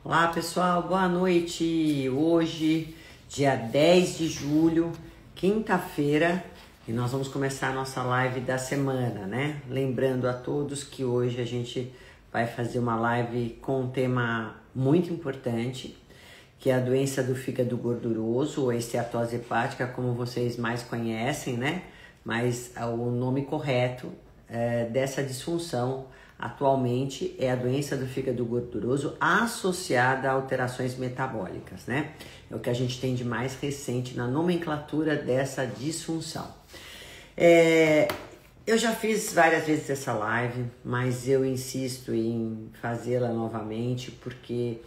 Olá pessoal, boa noite. Hoje, dia 10 de julho, quinta-feira, e nós vamos começar a nossa live da semana, né? Lembrando a todos que hoje a gente vai fazer uma live com um tema muito importante, que é a doença do fígado gorduroso, ou esteatose hepática, como vocês mais conhecem, né? Mas o nome correto dessa disfunção atualmente é a doença do fígado gorduroso associada a alterações metabólicas, né? É o que a gente tem de mais recente na nomenclatura dessa disfunção. Eu já fiz várias vezes essa live, mas eu insisto em fazê-la novamente porque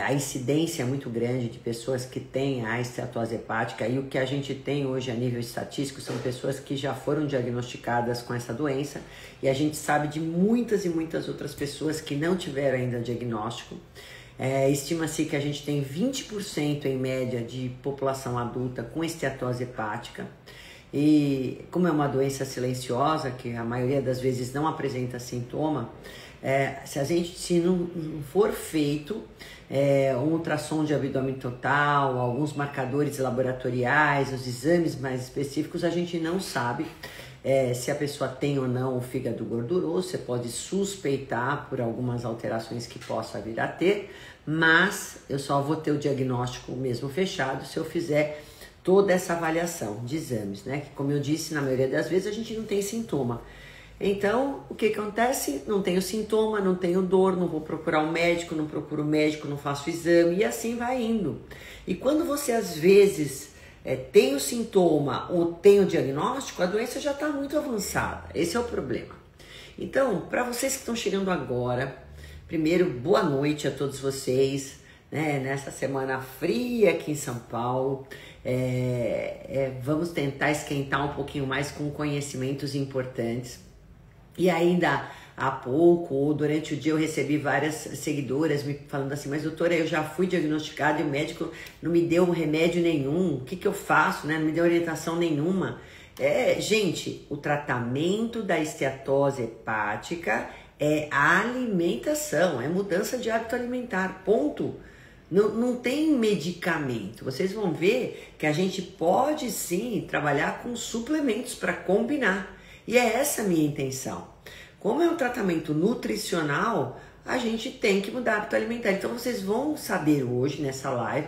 a incidência é muito grande de pessoas que têm a esteatose hepática, e o que a gente tem hoje a nível estatístico são pessoas que já foram diagnosticadas com essa doença, e a gente sabe de muitas e muitas outras pessoas que não tiveram ainda o diagnóstico. Estima-se que a gente tem 20% em média de população adulta com esteatose hepática, e como é uma doença silenciosa, que a maioria das vezes não apresenta sintoma, se não for feito um ultrassom de abdômen total, alguns marcadores laboratoriais, os exames mais específicos, a gente não sabe se a pessoa tem ou não o fígado gorduroso. Você pode suspeitar por algumas alterações que possa vir a ter, mas eu só vou ter o diagnóstico mesmo fechado se eu fizer toda essa avaliação de exames, né? Que, como eu disse, na maioria das vezes a gente não tem sintoma. Então, o que acontece? Não tenho sintoma, não tenho dor, não vou procurar um médico, não procuro médico, não faço exame, e assim vai indo. E quando você, às vezes, tem o sintoma ou tem o diagnóstico, a doença já está muito avançada. Esse é o problema. Então, para vocês que estão chegando agora, primeiro, boa noite a todos vocês, né? Nessa semana fria aqui em São Paulo. Vamos tentar esquentar um pouquinho mais com conhecimentos importantes. E ainda há pouco, ou durante o dia, eu recebi várias seguidoras me falando assim: mas doutora, eu já fui diagnosticada e o médico não me deu remédio nenhum, o que eu faço, né? Não me deu orientação nenhuma. Gente, o tratamento da esteatose hepática é a alimentação, é mudança de hábito alimentar, ponto. Não tem medicamento. Vocês vão ver que a gente pode sim trabalhar com suplementos para combinar. E é essa a minha intenção. Como é um tratamento nutricional, a gente tem que mudar o hábito alimentar. Então vocês vão saber hoje nessa live,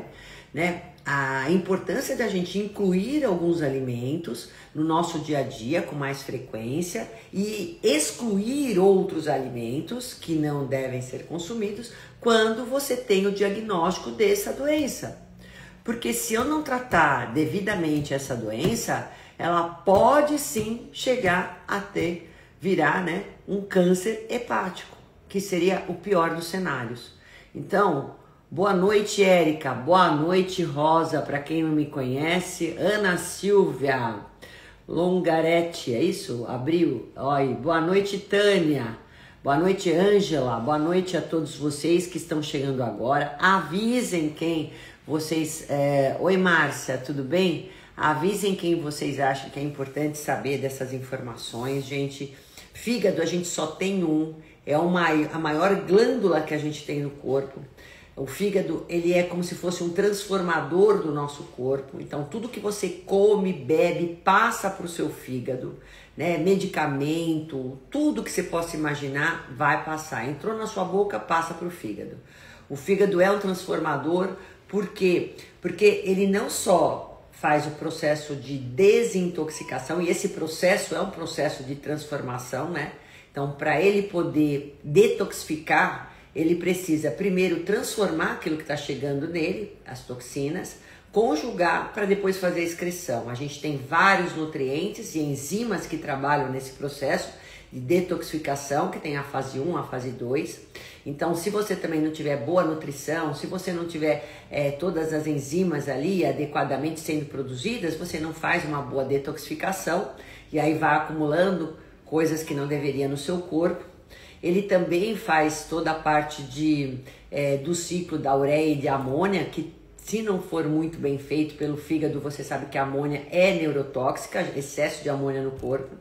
né, a importância da gente incluir alguns alimentos no nosso dia a dia com mais frequência e excluir outros alimentos que não devem ser consumidos quando você tem o diagnóstico dessa doença. Porque se eu não tratar devidamente essa doença, ela pode sim chegar a virar, né, um câncer hepático, que seria o pior dos cenários. Então, boa noite, Érica, boa noite, Rosa, para quem não me conhece, Ana Silvia, Longaretti, é isso? Abril, oi, boa noite, Tânia, boa noite, Ângela, boa noite a todos vocês que estão chegando agora. Avisem quem vocês... Oi, Márcia, tudo bem? Avisem quem vocês acham que é importante saber dessas informações, gente. Fígado a gente só tem um, é a maior glândula que a gente tem no corpo. O fígado, ele é como se fosse um transformador do nosso corpo. Então, tudo que você come, bebe, passa para o seu fígado, né? Medicamento, tudo que você possa imaginar vai passar. Entrou na sua boca, passa para o fígado. O fígado é um transformador, por quê? Porque ele não só faz o processo de desintoxicação, e esse processo é um processo de transformação, né? Então, para ele poder detoxificar, ele precisa primeiro transformar aquilo que está chegando nele, as toxinas, conjugar para depois fazer a excreção. A gente tem vários nutrientes e enzimas que trabalham nesse processo de detoxificação, que tem a fase 1, a fase 2. Então, se você também não tiver boa nutrição, se você não tiver todas as enzimas ali adequadamente sendo produzidas, você não faz uma boa detoxificação e aí vai acumulando coisas que não deveria no seu corpo. Ele também faz toda a parte do ciclo da ureia e de amônia, que se não for muito bem feito pelo fígado, você sabe que a amônia é neurotóxica, excesso de amônia no corpo.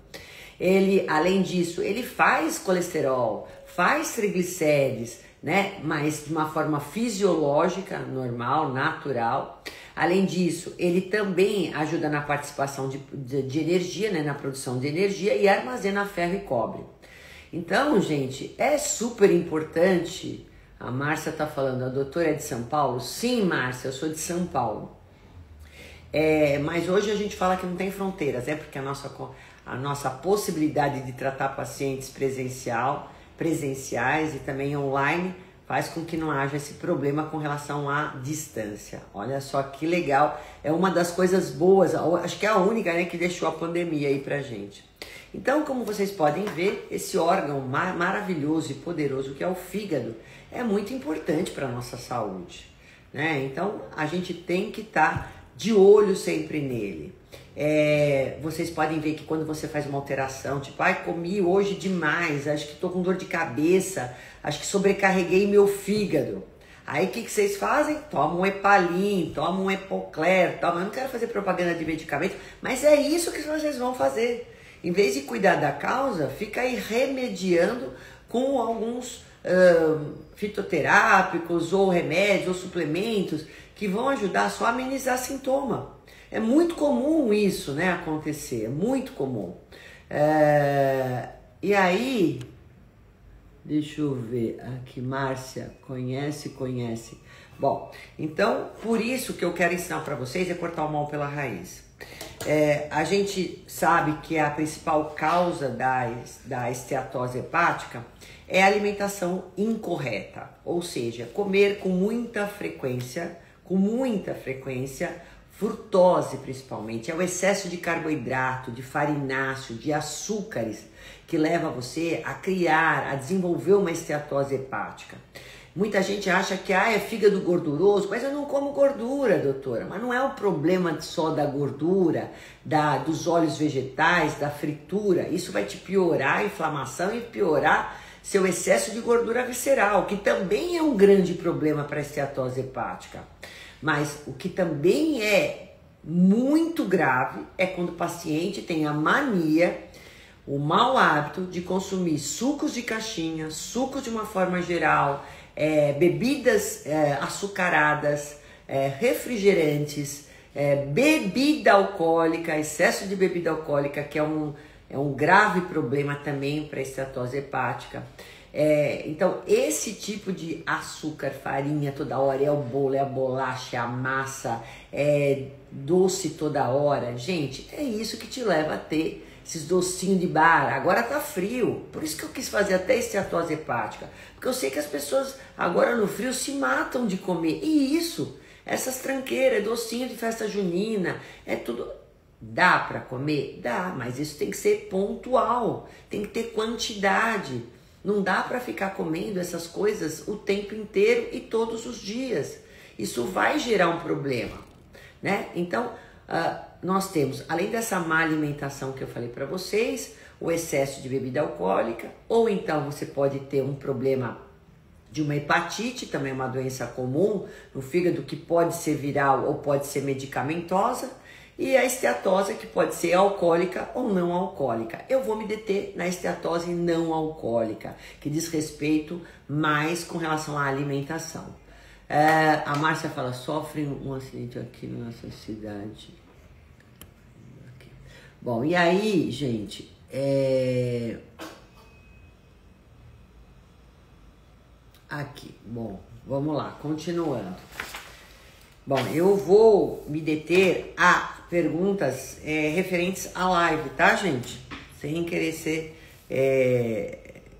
Ele, além disso, ele faz colesterol, faz triglicérides, né? Mas de uma forma fisiológica, normal, natural. Além disso, ele também ajuda na participação de energia, né? Na produção de energia e armazena ferro e cobre. Então, gente, é super importante. A Márcia tá falando, a doutora é de São Paulo? Sim, Márcia, eu sou de São Paulo. Mas hoje a gente fala que não tem fronteiras, porque a nossa possibilidade de tratar pacientes presenciais e também online faz com que não haja esse problema com relação à distância. Olha só que legal, é uma das coisas boas, acho que é a única, né, que deixou a pandemia aí pra gente. Então, como vocês podem ver, esse órgão maravilhoso e poderoso que é o fígado é muito importante para a nossa saúde, né? Então, a gente tem que estar de olho sempre nele. Vocês podem ver que quando você faz uma alteração, tipo, comi hoje demais, acho que tô com dor de cabeça, acho que sobrecarreguei meu fígado. Aí o que vocês fazem? Tomam um Heparin, tomam um Epocler, eu não quero fazer propaganda de medicamento, mas é isso que vocês vão fazer. Em vez de cuidar da causa, fica aí remediando com alguns fitoterápicos ou remédios ou suplementos que vão ajudar só a amenizar sintoma. É muito comum isso, né, acontecer, é muito comum. E aí, deixa eu ver aqui, Márcia, conhece. Bom, então, por isso que eu quero ensinar para vocês é cortar o mal pela raiz. A gente sabe que a principal causa da esteatose hepática é a alimentação incorreta, ou seja, comer com muita frequência, frutose principalmente, é o excesso de carboidrato, de farináceo, de açúcares que leva você a desenvolver uma esteatose hepática. Muita gente acha que é fígado gorduroso, mas eu não como gordura, doutora. Mas não é o problema só da gordura, dos óleos vegetais, da fritura. Isso vai te piorar a inflamação e piorar seu excesso de gordura visceral, que também é um grande problema para a esteatose hepática. Mas o que também é muito grave é quando o paciente tem a mania, o mau hábito de consumir sucos de caixinha, sucos de uma forma geral, bebidas açucaradas, refrigerantes, bebida alcoólica, excesso de bebida alcoólica, que é um grave problema também para a esteatose hepática. Então, esse tipo de açúcar, farinha toda hora, é o bolo, é a bolacha, é a massa, doce toda hora. Gente, é isso que te leva a ter esses docinhos de bar. Agora tá frio, por isso que eu quis fazer até esteatose hepática, porque eu sei que as pessoas agora no frio se matam de comer. E isso, essas tranqueiras, docinho de festa junina, tudo... Dá para comer? Dá, mas isso tem que ser pontual, tem que ter quantidade. Não dá para ficar comendo essas coisas o tempo inteiro e todos os dias. Isso vai gerar um problema, né? Então, nós temos, além dessa má alimentação que eu falei para vocês, o excesso de bebida alcoólica, ou então você pode ter um problema de uma hepatite, também é uma doença comum no fígado que pode ser viral ou pode ser medicamentosa, e a esteatose que pode ser alcoólica ou não alcoólica. Eu vou me deter na esteatose não alcoólica, que diz respeito mais com relação à alimentação. A Márcia fala, sofre um acidente aqui na nossa cidade. Aqui. Bom, e aí, gente, aqui, bom, vamos lá, continuando. Bom, eu vou me deter a perguntas referentes à live, tá, gente? Sem querer ser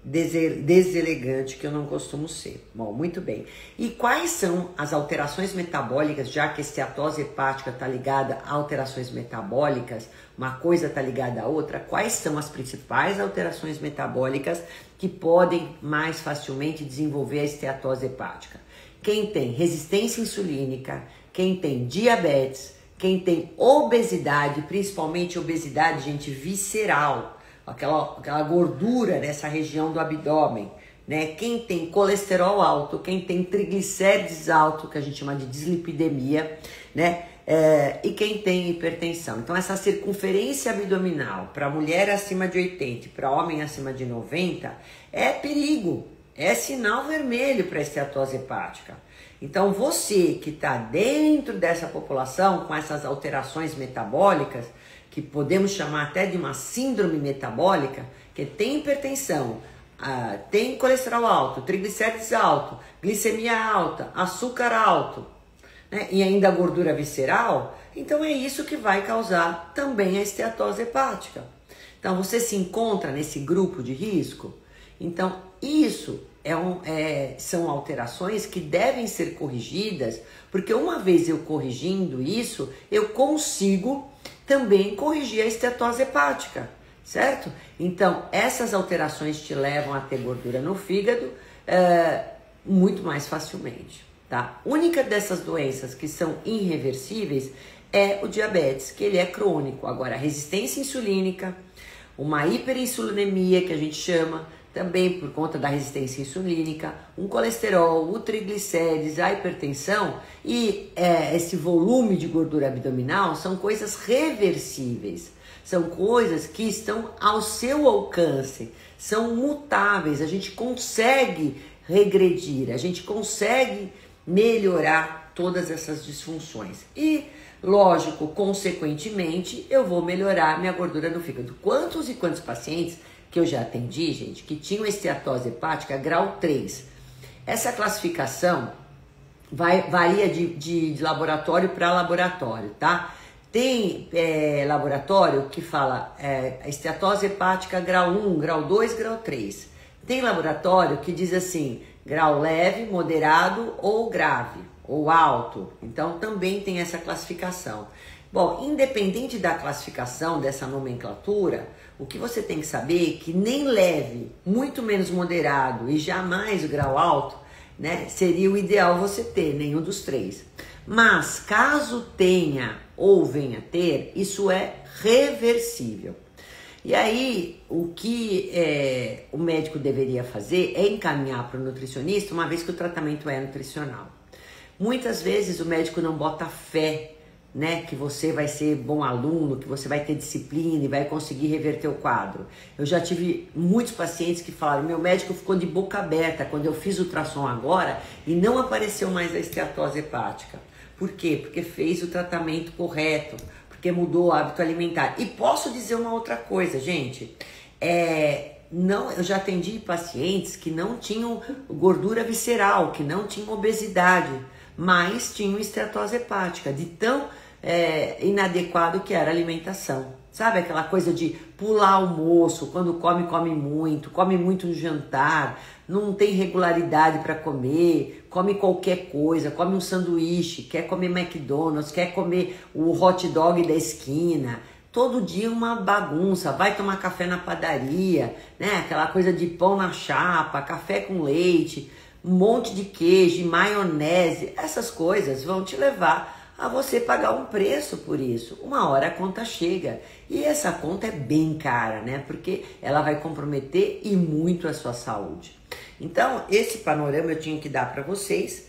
deselegante, que eu não costumo ser. Bom, muito bem. E quais são as alterações metabólicas, já que a esteatose hepática está ligada a alterações metabólicas, uma coisa está ligada à outra, quais são as principais alterações metabólicas que podem mais facilmente desenvolver a esteatose hepática? Quem tem resistência insulínica, quem tem diabetes, quem tem obesidade, principalmente obesidade, gente, visceral, aquela gordura nessa região do abdômen, né? Quem tem colesterol alto, quem tem triglicérides alto, que a gente chama de dislipidemia, né? E quem tem hipertensão. Então, essa circunferência abdominal para mulher acima de 80 e para homem acima de 90 é perigo. é sinal vermelho para esteatose hepática. Então você que está dentro dessa população com essas alterações metabólicas, que podemos chamar até de uma síndrome metabólica, que tem hipertensão, tem colesterol alto, triglicérides alto, glicemia alta, açúcar alto, né, e ainda gordura visceral, então é isso que vai causar também a esteatose hepática. Então você se encontra nesse grupo de risco? Então isso são alterações que devem ser corrigidas, porque uma vez eu corrigindo isso, eu consigo também corrigir a esteatose hepática, certo? Então essas alterações te levam a ter gordura no fígado muito mais facilmente, tá? A única dessas doenças que são irreversíveis é o diabetes, que ele é crônico. Agora, a resistência insulínica, uma hiperinsulinemia, que a gente chama, também por conta da resistência insulínica, um colesterol, o triglicérides, a hipertensão e esse volume de gordura abdominal são coisas reversíveis, são coisas que estão ao seu alcance, são mutáveis, a gente consegue regredir, a gente consegue melhorar todas essas disfunções e, lógico, consequentemente, eu vou melhorar minha gordura no fígado. Quantos e quantos pacientes que eu já atendi, gente, que tinham esteatose hepática grau 3. Essa classificação varia de laboratório para laboratório, tá? Tem laboratório que fala esteatose hepática grau 1, grau 2, grau 3. Tem laboratório que diz assim, grau leve, moderado ou grave, ou alto. Então também tem essa classificação. Bom, independente da classificação dessa nomenclatura, o que você tem que saber é que nem leve, muito menos moderado e jamais o grau alto, né, seria o ideal você ter, nenhum dos três. Mas caso tenha ou venha a ter, isso é reversível. E aí, o que o médico deveria fazer é encaminhar para o nutricionista, uma vez que o tratamento é nutricional. Muitas vezes o médico não bota fé, né, que você vai ser bom aluno, que você vai ter disciplina e vai conseguir reverter o quadro. Eu já tive muitos pacientes que falaram, meu médico ficou de boca aberta quando eu fiz ultrassom agora e não apareceu mais a esteatose hepática. Por quê? Porque fez o tratamento correto, porque mudou o hábito alimentar. E posso dizer uma outra coisa, gente, eu já atendi pacientes que não tinham gordura visceral, que não tinham obesidade, mas tinham esteatose hepática, de tão inadequado que era a alimentação. Sabe aquela coisa de pular almoço, quando come muito no jantar, não tem regularidade para comer, come qualquer coisa, come um sanduíche, quer comer McDonald's, quer comer o hot dog da esquina, todo dia uma bagunça, vai tomar café na padaria, né? Aquela coisa de pão na chapa, café com leite, um monte de queijo, maionese, essas coisas vão te levar a você pagar um preço por isso. Uma hora a conta chega e essa conta é bem cara, né? Porque ela vai comprometer e muito a sua saúde. Então, esse panorama eu tinha que dar para vocês,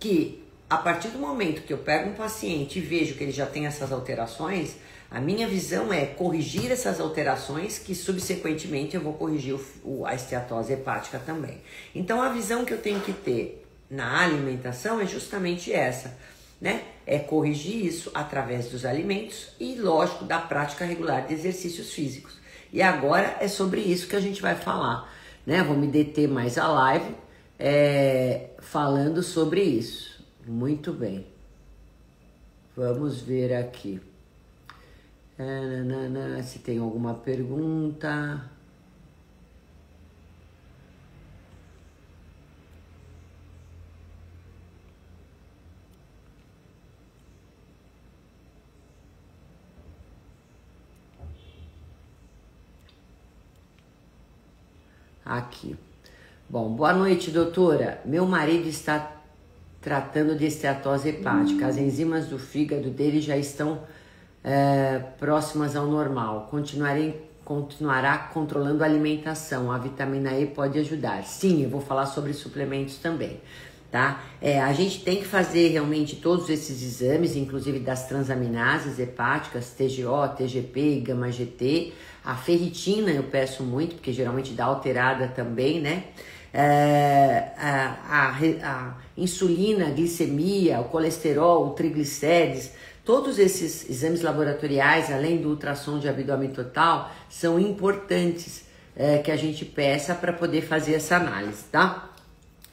que a partir do momento que eu pego um paciente e vejo que ele já tem essas alterações, a minha visão é corrigir essas alterações, que subsequentemente eu vou corrigir a esteatose hepática também. Então a visão que eu tenho que ter na alimentação é justamente essa, né? É corrigir isso através dos alimentos e, lógico, da prática regular de exercícios físicos. E agora é sobre isso que a gente vai falar, né? Vou me deter mais a live falando sobre isso. Muito bem. Vamos ver aqui. Se tem alguma pergunta. Aqui. Bom, boa noite, doutora. Meu marido está tratando de esteatose hepática. As enzimas do fígado dele já estão próximas ao normal. Continuará controlando a alimentação. A vitamina E pode ajudar. Sim, eu vou falar sobre suplementos também, tá? A gente tem que fazer realmente todos esses exames, inclusive das transaminases hepáticas, TGO, TGP e gama-GT. A ferritina eu peço muito, porque geralmente dá alterada também, né? a insulina, a glicemia, o colesterol, o triglicérides, todos esses exames laboratoriais, além do ultrassom de abdômen total, são importantes que a gente peça para poder fazer essa análise, tá?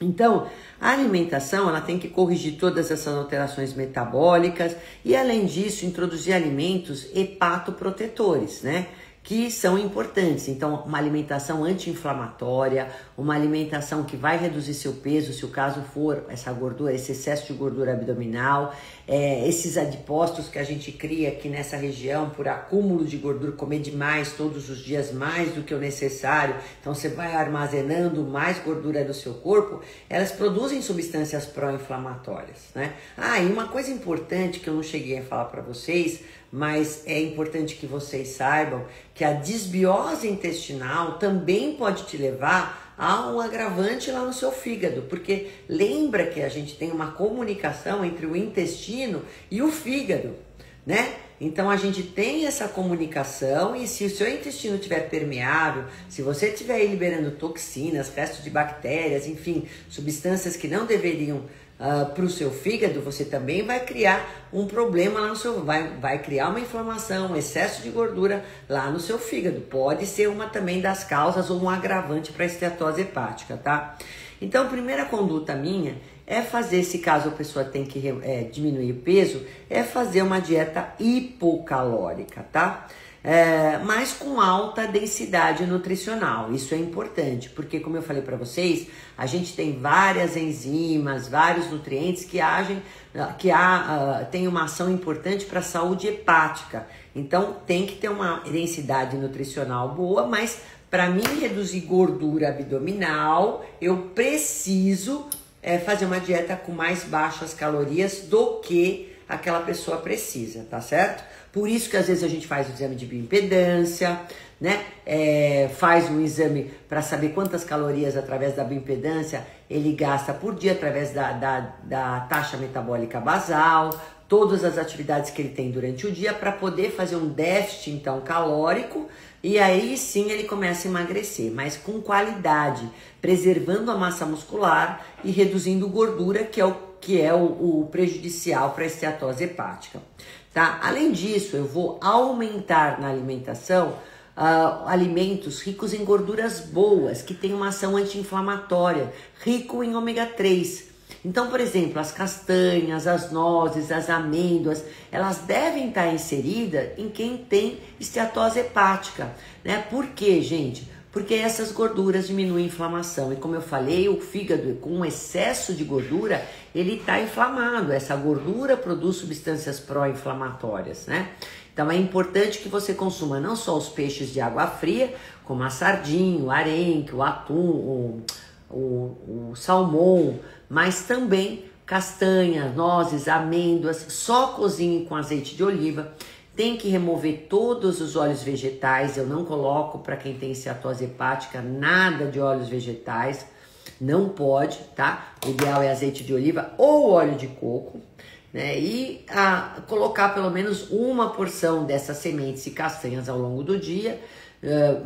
Então, a alimentação, ela tem que corrigir todas essas alterações metabólicas e, além disso, introduzir alimentos hepatoprotetores, né? Que são importantes. Então, uma alimentação anti-inflamatória, uma alimentação que vai reduzir seu peso, se o caso for essa gordura, esse excesso de gordura abdominal, esses adipócitos que a gente cria aqui nessa região por acúmulo de gordura, comer demais todos os dias, mais do que o necessário, então você vai armazenando mais gordura do seu corpo, elas produzem substâncias pró-inflamatórias, né? E uma coisa importante que eu não cheguei a falar para vocês, mas é importante que vocês saibam que a desbiose intestinal também pode te levar a um agravante lá no seu fígado, porque lembra que a gente tem uma comunicação entre o intestino e o fígado, né? Então a gente tem essa comunicação e se o seu intestino estiver permeável, se você estiver aí liberando toxinas, restos de bactérias, enfim, substâncias que não deveriam para o seu fígado, você também vai criar um problema lá no seu, vai criar uma inflamação, um excesso de gordura lá no seu fígado. Pode ser uma também das causas ou um agravante para a esteatose hepática, tá? Então, a primeira conduta minha é fazer, se caso a pessoa tem que diminuir o peso, é fazer uma dieta hipocalórica, tá? Mas com alta densidade nutricional. Isso é importante, porque como eu falei para vocês, a gente tem várias enzimas, vários nutrientes que têm uma ação importante para a saúde hepática. Então tem que ter uma densidade nutricional boa, mas para mim reduzir gordura abdominal, eu preciso fazer uma dieta com mais baixas calorias do que aquela pessoa precisa, tá certo? Por isso que às vezes a gente faz o exame de bioimpedância, né? Faz um exame para saber quantas calorias através da bioimpedância ele gasta por dia através da taxa metabólica basal, todas as atividades que ele tem durante o dia para poder fazer um déficit então calórico e aí sim ele começa a emagrecer, mas com qualidade, preservando a massa muscular e reduzindo gordura, que é o prejudicial para a esteatose hepática. Tá? Além disso, eu vou aumentar na alimentação alimentos ricos em gorduras boas, que têm uma ação anti-inflamatória, rico em ômega 3. Então, por exemplo, as castanhas, as nozes, as amêndoas, elas devem estar inseridas em quem tem esteatose hepática, né? Por quê, gente? Porque essas gorduras diminuem a inflamação. E como eu falei, o fígado com excesso de gordura, ele está inflamado. Essa gordura produz substâncias pró-inflamatórias, né? Então é importante que você consuma não só os peixes de água fria, como a sardinha, o arenque, o atum, o salmão, mas também castanhas, nozes, amêndoas, só cozinhe com azeite de oliva. Tem que remover todos os óleos vegetais, eu não coloco para quem tem esteatose hepática nada de óleos vegetais, não pode, tá? O ideal é azeite de oliva ou óleo de coco, né? E colocar pelo menos uma porção dessas sementes e castanhas ao longo do dia,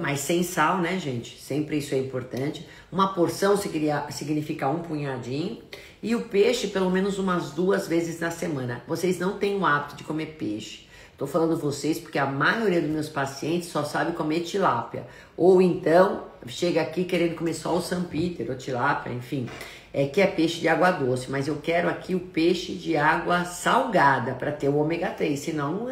mas sem sal, né, gente? Sempre isso é importante. Uma porção significa um punhadinho. E o peixe pelo menos umas 2 vezes na semana. Vocês não têm o hábito de comer peixe. Tô falando vocês porque a maioria dos meus pacientes só sabe comer tilápia. Ou então chega aqui querendo comer só o São Peter ou tilápia, enfim. Que é peixe de água doce. Mas eu quero aqui o peixe de água salgada para ter o ômega 3. Senão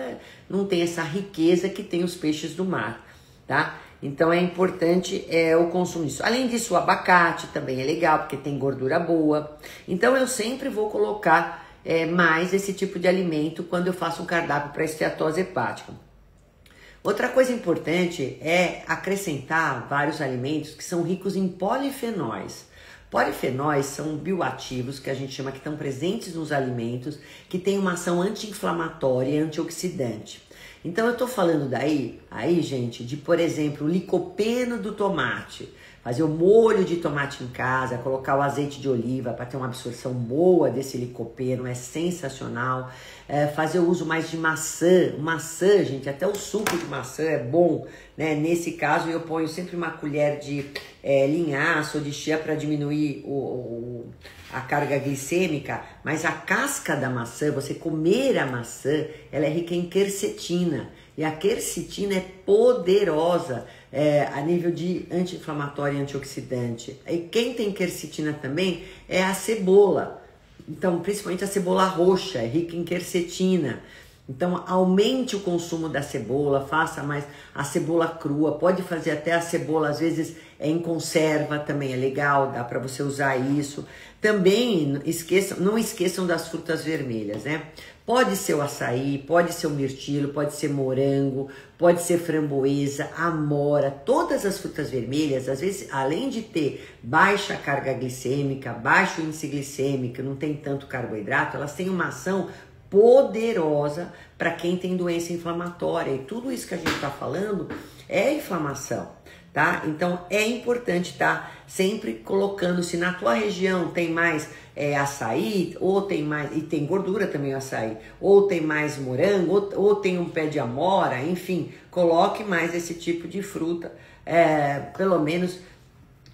não tem essa riqueza que tem os peixes do mar, tá? Então é importante o consumo disso. Além disso, o abacate também é legal porque tem gordura boa. Então eu sempre vou colocar mais esse tipo de alimento quando eu faço um cardápio para esteatose hepática. Outra coisa importante é acrescentar vários alimentos que são ricos em polifenóis. Polifenóis são bioativos que a gente chama que estão presentes nos alimentos, que têm uma ação anti-inflamatória e antioxidante. Então eu tô falando aí, gente, de, por exemplo, o licopeno do tomate. fazer o molho de tomate em casa, colocar o azeite de oliva para ter uma absorção boa desse licopeno, é sensacional. Fazer o uso mais de maçã, gente, até o suco de maçã é bom, né? Nesse caso eu ponho sempre uma colher de linhaça ou de chia para diminuir a carga glicêmica, mas a casca da maçã, você comer a maçã, ela é rica em quercetina, e a quercetina é poderosa a nível de anti-inflamatório e antioxidante. E quem tem quercetina também é a cebola. Então, principalmente a cebola roxa, é rica em quercetina. Então, aumente o consumo da cebola, faça mais a cebola crua, pode fazer até a cebola, às vezes, em conserva, também é legal, dá para você usar isso. Também, não esqueçam das frutas vermelhas, né? Pode ser o açaí, pode ser o mirtilo, pode ser morango, pode ser framboesa, amora, todas as frutas vermelhas, às vezes, além de ter baixa carga glicêmica, baixo índice glicêmico, não tem tanto carboidrato, elas têm uma ação poderosa para quem tem doença inflamatória, e tudo isso que a gente está falando é inflamação, tá? Então é importante estar sempre colocando, se na tua região tem mais açaí, ou tem mais, e tem gordura também o açaí, ou tem mais morango, ou tem um pé de amora, enfim, coloque mais esse tipo de fruta, pelo menos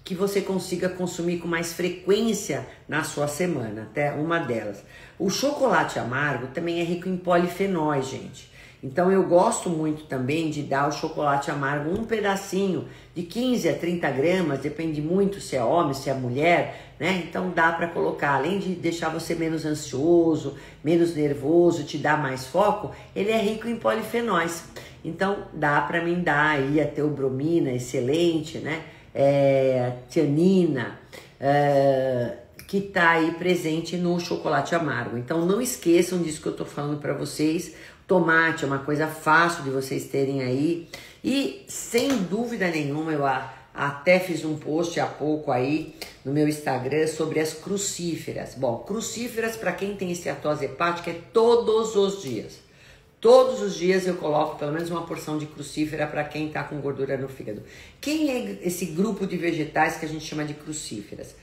que você consiga consumir com mais frequência na sua semana, até uma delas. O chocolate amargo também é rico em polifenóis, gente. Então eu gosto muito também de dar o chocolate amargo um pedacinho de 15 a 30 gramas, depende muito se é homem, se é mulher, né? Então dá para colocar, além de deixar você menos ansioso, menos nervoso, te dar mais foco, ele é rico em polifenóis. Então dá para mim dar aí a teobromina, excelente, né? Tianina, que está aí presente no chocolate amargo. Então não esqueçam disso que eu estou falando para vocês. Tomate é uma coisa fácil de vocês terem aí. E sem dúvida nenhuma, eu até fiz um post há pouco aí no meu Instagram sobre as crucíferas. Bom, crucíferas para quem tem esteatose hepática é todos os dias. Todos os dias eu coloco pelo menos uma porção de crucífera para quem está com gordura no fígado. Quem é esse grupo de vegetais que a gente chama de crucíferas?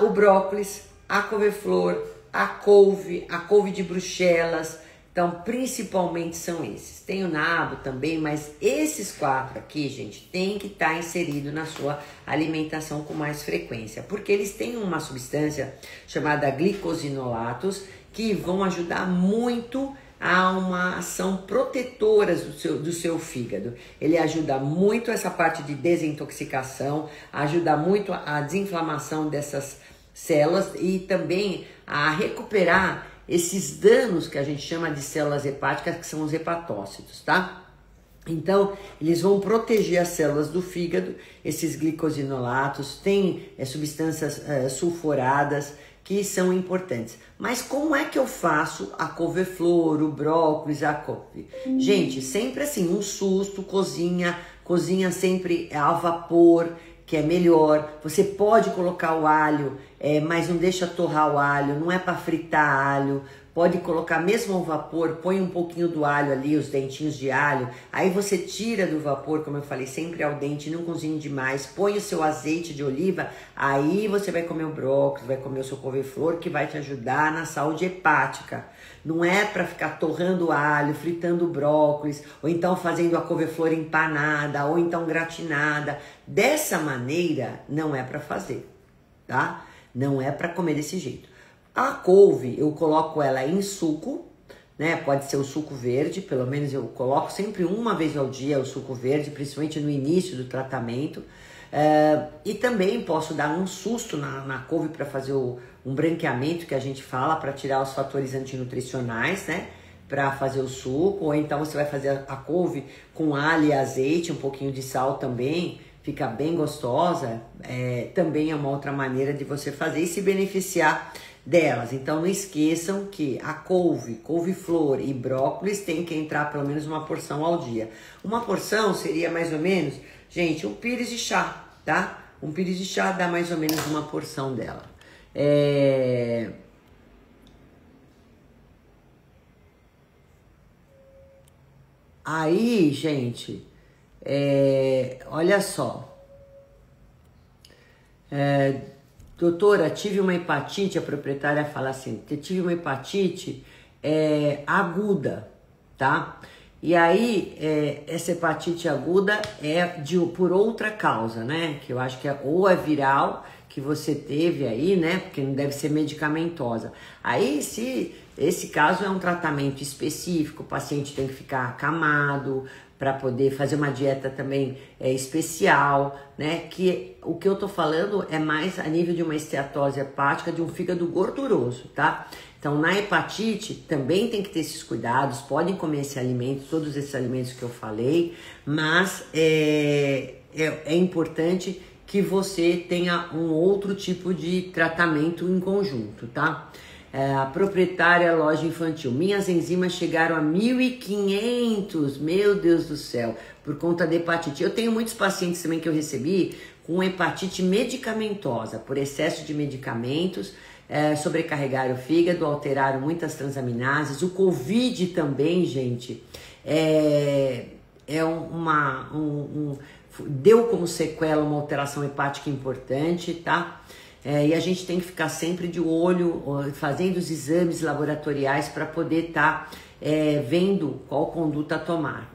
O brócolis, a couve-flor, a couve de Bruxelas. Então, principalmente são esses. Tem o nabo também, mas esses 4 aqui, gente, tem que estar inserido na sua alimentação com mais frequência, porque eles têm uma substância chamada glicosinolatos que vão ajudar muito a uma ação protetora do seu fígado. Ele ajuda muito essa parte de desintoxicação, ajuda muito a desinflamação dessas células e também a recuperar esses danos que a gente chama de células hepáticas, que são os hepatócitos, tá? Então, eles vão proteger as células do fígado, esses glicosinolatos, tem substâncias sulfuradas que são importantes. Mas como é que eu faço a couve-flor, o brócolis, a couve? Gente, sempre assim, um susto, cozinha sempre ao vapor, que é melhor. Você pode colocar o alho, mas não deixa torrar o alho, não é para fritar alho. Pode colocar mesmo ao vapor, põe um pouquinho do alho ali, os dentinhos de alho. Aí você tira do vapor, como eu falei, sempre ao dente, não cozinhe demais. Põe o seu azeite de oliva, aí você vai comer o brócolis, vai comer o seu couve-flor, que vai te ajudar na saúde hepática. Não é para ficar torrando alho, fritando brócolis, ou então fazendo a couve-flor empanada, ou então gratinada. Dessa maneira, não é para fazer, tá? Não é para comer desse jeito. A couve, eu coloco ela em suco, né? Pode ser o suco verde, pelo menos eu coloco sempre uma vez ao dia o suco verde, principalmente no início do tratamento. E também posso dar um susto na couve para fazer um branqueamento, que a gente fala, para tirar os fatores antinutricionais, né? Para fazer o suco, ou então você vai fazer a couve com alho e azeite, um pouquinho de sal também, fica bem gostosa. Também é uma outra maneira de você fazer e se beneficiar delas. Então não esqueçam que a couve-flor e brócolis tem que entrar pelo menos uma porção ao dia. Uma porção seria mais ou menos, gente, um pires de chá, tá? Um pires de chá dá mais ou menos uma porção dela. Aí, gente, olha só. Doutora, tive uma hepatite, a proprietária fala assim, tive uma hepatite aguda, tá? E aí, essa hepatite aguda é por outra causa, né? Que eu acho que ou é viral, que você teve aí, né? Porque não deve ser medicamentosa. Aí, se esse caso é um tratamento específico, o paciente tem que ficar acamado para poder fazer uma dieta também especial, né? Que o que eu tô falando é mais a nível de uma esteatose hepática de um fígado gorduroso, tá? Então, na hepatite, também tem que ter esses cuidados, podem comer esse alimento, todos esses alimentos que eu falei, mas é importante que você tenha um outro tipo de tratamento em conjunto, tá? A proprietária loja infantil, minhas enzimas chegaram a 1.500, meu Deus do céu, por conta da hepatite. Eu tenho muitos pacientes também que eu recebi com hepatite medicamentosa, por excesso de medicamentos, sobrecarregaram o fígado, alteraram muitas transaminases. O Covid também, gente, deu como sequela uma alteração hepática importante, tá? E a gente tem que ficar sempre de olho, fazendo os exames laboratoriais para poder estar vendo qual conduta a tomar.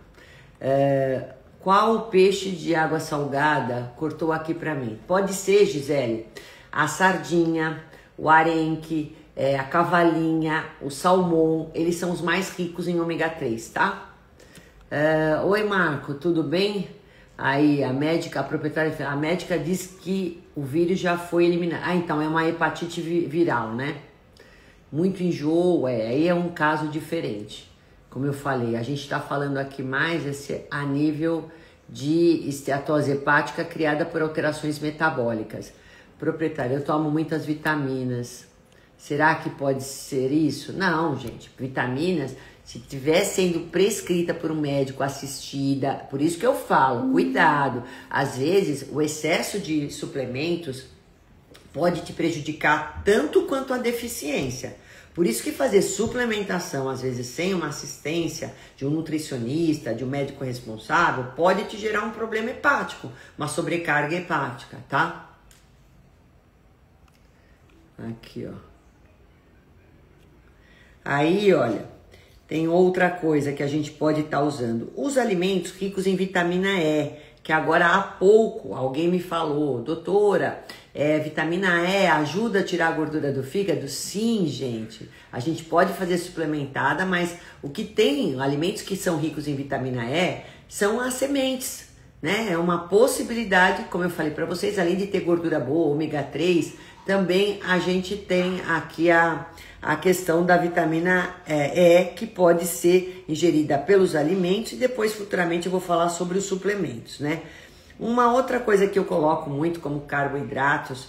Qual peixe de água salgada cortou aqui para mim? Pode ser, Gisele, a sardinha, o arenque, a cavalinha, o salmão, eles são os mais ricos em ômega 3, tá? Oi, Marco, tudo bem? Aí a médica, a proprietária, a médica disse que o vírus já foi eliminado. Ah, então é uma hepatite viral, né? Muito enjoo, aí é um caso diferente. Como eu falei, a gente está falando aqui mais a nível de esteatose hepática criada por alterações metabólicas. Proprietária, eu tomo muitas vitaminas. Será que pode ser isso? Não, gente. Vitaminas, se estiver sendo prescrita por um médico, assistida, por isso que eu falo, cuidado. Às vezes, o excesso de suplementos pode te prejudicar tanto quanto a deficiência. Por isso que fazer suplementação, às vezes sem uma assistência de um nutricionista, de um médico responsável, pode te gerar um problema hepático, uma sobrecarga hepática, tá? Aqui, ó. Aí, olha, tem outra coisa que a gente pode estar usando. Os alimentos ricos em vitamina E, que agora há pouco alguém me falou, doutora, vitamina E ajuda a tirar a gordura do fígado? Sim, gente. A gente pode fazer suplementada, mas o que tem, alimentos que são ricos em vitamina E, são as sementes, né? É uma possibilidade, como eu falei para vocês, além de ter gordura boa, ômega 3, também a gente tem aqui a questão da vitamina E, que pode ser ingerida pelos alimentos, e depois futuramente eu vou falar sobre os suplementos, né? Uma outra coisa que eu coloco muito como carboidratos,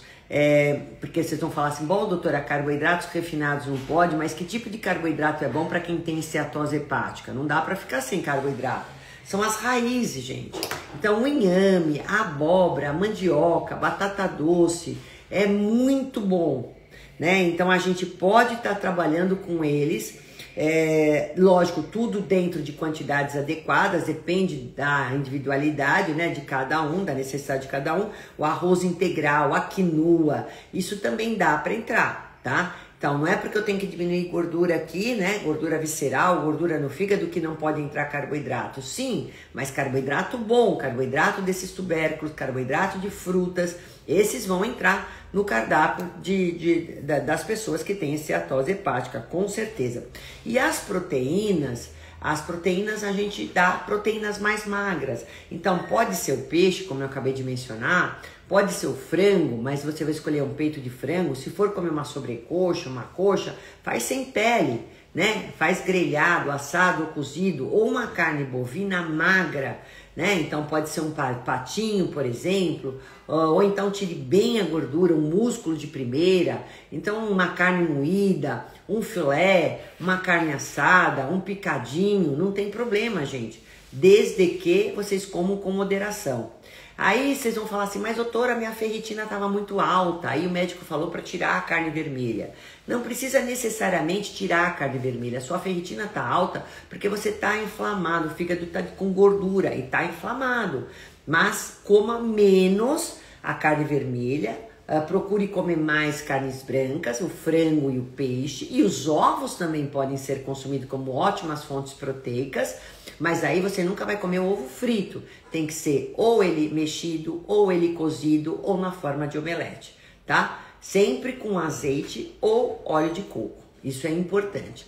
porque vocês vão falar assim, bom, doutora, carboidratos refinados não pode, mas que tipo de carboidrato é bom para quem tem esteatose hepática? Não dá para ficar sem carboidrato. São as raízes, gente. Então, o inhame, a abóbora, a mandioca, a batata doce, é muito bom, né? Então a gente pode estar trabalhando com eles, lógico, tudo dentro de quantidades adequadas, depende da individualidade, né, de cada um, da necessidade de cada um. O arroz integral, a quinoa, isso também dá para entrar, tá? Então não é porque eu tenho que diminuir gordura aqui, né, gordura visceral, gordura no fígado, que não pode entrar carboidrato. Sim, mas carboidrato bom, carboidrato desses tubérculos, carboidrato de frutas, esses vão entrar no cardápio das pessoas que têm esteatose hepática, com certeza. E as proteínas a gente dá proteínas mais magras. Então pode ser o peixe, como eu acabei de mencionar, pode ser o frango, mas você vai escolher um peito de frango. Se for comer uma sobrecoxa, uma coxa, faz sem pele, né? Faz grelhado, assado ou cozido, ou uma carne bovina magra, né? Então pode ser um patinho, por exemplo, ou então tire bem a gordura, um músculo de primeira. Então uma carne moída, um filé, uma carne assada, um picadinho, não tem problema, gente, desde que vocês comam com moderação. Aí vocês vão falar assim, mas doutora, minha ferritina estava muito alta, aí o médico falou para tirar a carne vermelha. Não precisa necessariamente tirar a carne vermelha, a sua ferritina está alta porque você está inflamado, o fígado está com gordura e está inflamado. Mas coma menos a carne vermelha, Procure comer mais carnes brancas, o frango e o peixe, e os ovos também podem ser consumidos como ótimas fontes proteicas, mas aí você nunca vai comer o ovo frito, tem que ser ou ele mexido, ou ele cozido, ou na forma de omelete, tá? Sempre com azeite ou óleo de coco, isso é importante.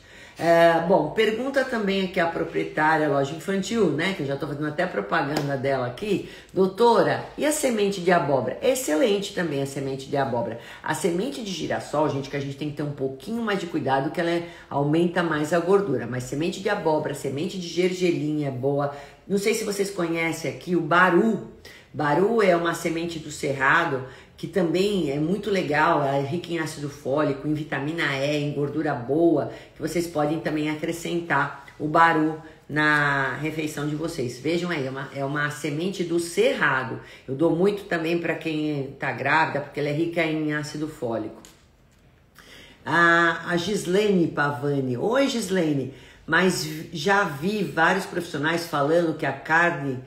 Bom, pergunta também aqui a proprietária da loja infantil, né, que eu já tô fazendo até propaganda dela aqui, doutora, e a semente de abóbora? Excelente também a semente de abóbora. A semente de girassol, gente, que a gente tem que ter um pouquinho mais de cuidado, que ela aumenta mais a gordura, mas semente de abóbora, semente de gergelim é boa. Não sei se vocês conhecem aqui o baru. Baru é uma semente do cerrado, que também é muito legal, é rica em ácido fólico, em vitamina E, em gordura boa, que vocês podem também acrescentar o baru na refeição de vocês. Vejam aí, é uma semente do cerrado. Eu dou muito também para quem está grávida, porque ela é rica em ácido fólico. A Gislene Pavani. Oi, Gislene, mas já vi vários profissionais falando que a carne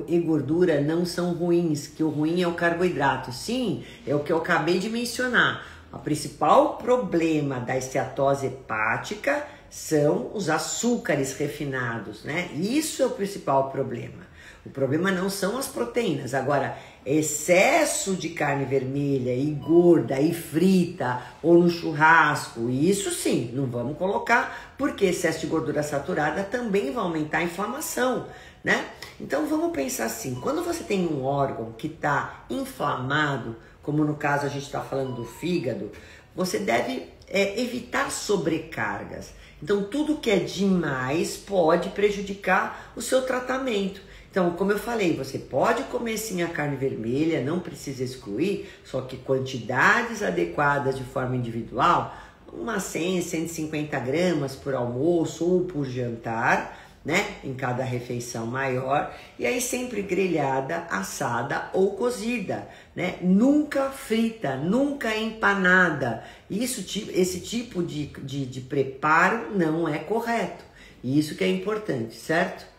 e gordura não são ruins, que o ruim é o carboidrato. Sim, é o que eu acabei de mencionar. O principal problema da esteatose hepática são os açúcares refinados, né? Isso é o principal problema. O problema não são as proteínas. Agora, excesso de carne vermelha e gorda e frita ou no churrasco, isso sim, não vamos colocar, porque excesso de gordura saturada também vai aumentar a inflamação, né? Então vamos pensar assim, quando você tem um órgão que está inflamado, como no caso a gente está falando do fígado, você deve evitar sobrecargas. Então tudo que é demais pode prejudicar o seu tratamento. Então, como eu falei, você pode comer sim a carne vermelha, não precisa excluir, só que quantidades adequadas de forma individual, umas 100, 150 gramas por almoço ou por jantar, né, em cada refeição maior, e aí sempre grelhada, assada ou cozida, né, nunca frita, nunca empanada. Esse tipo de preparo não é correto, e isso que é importante, certo?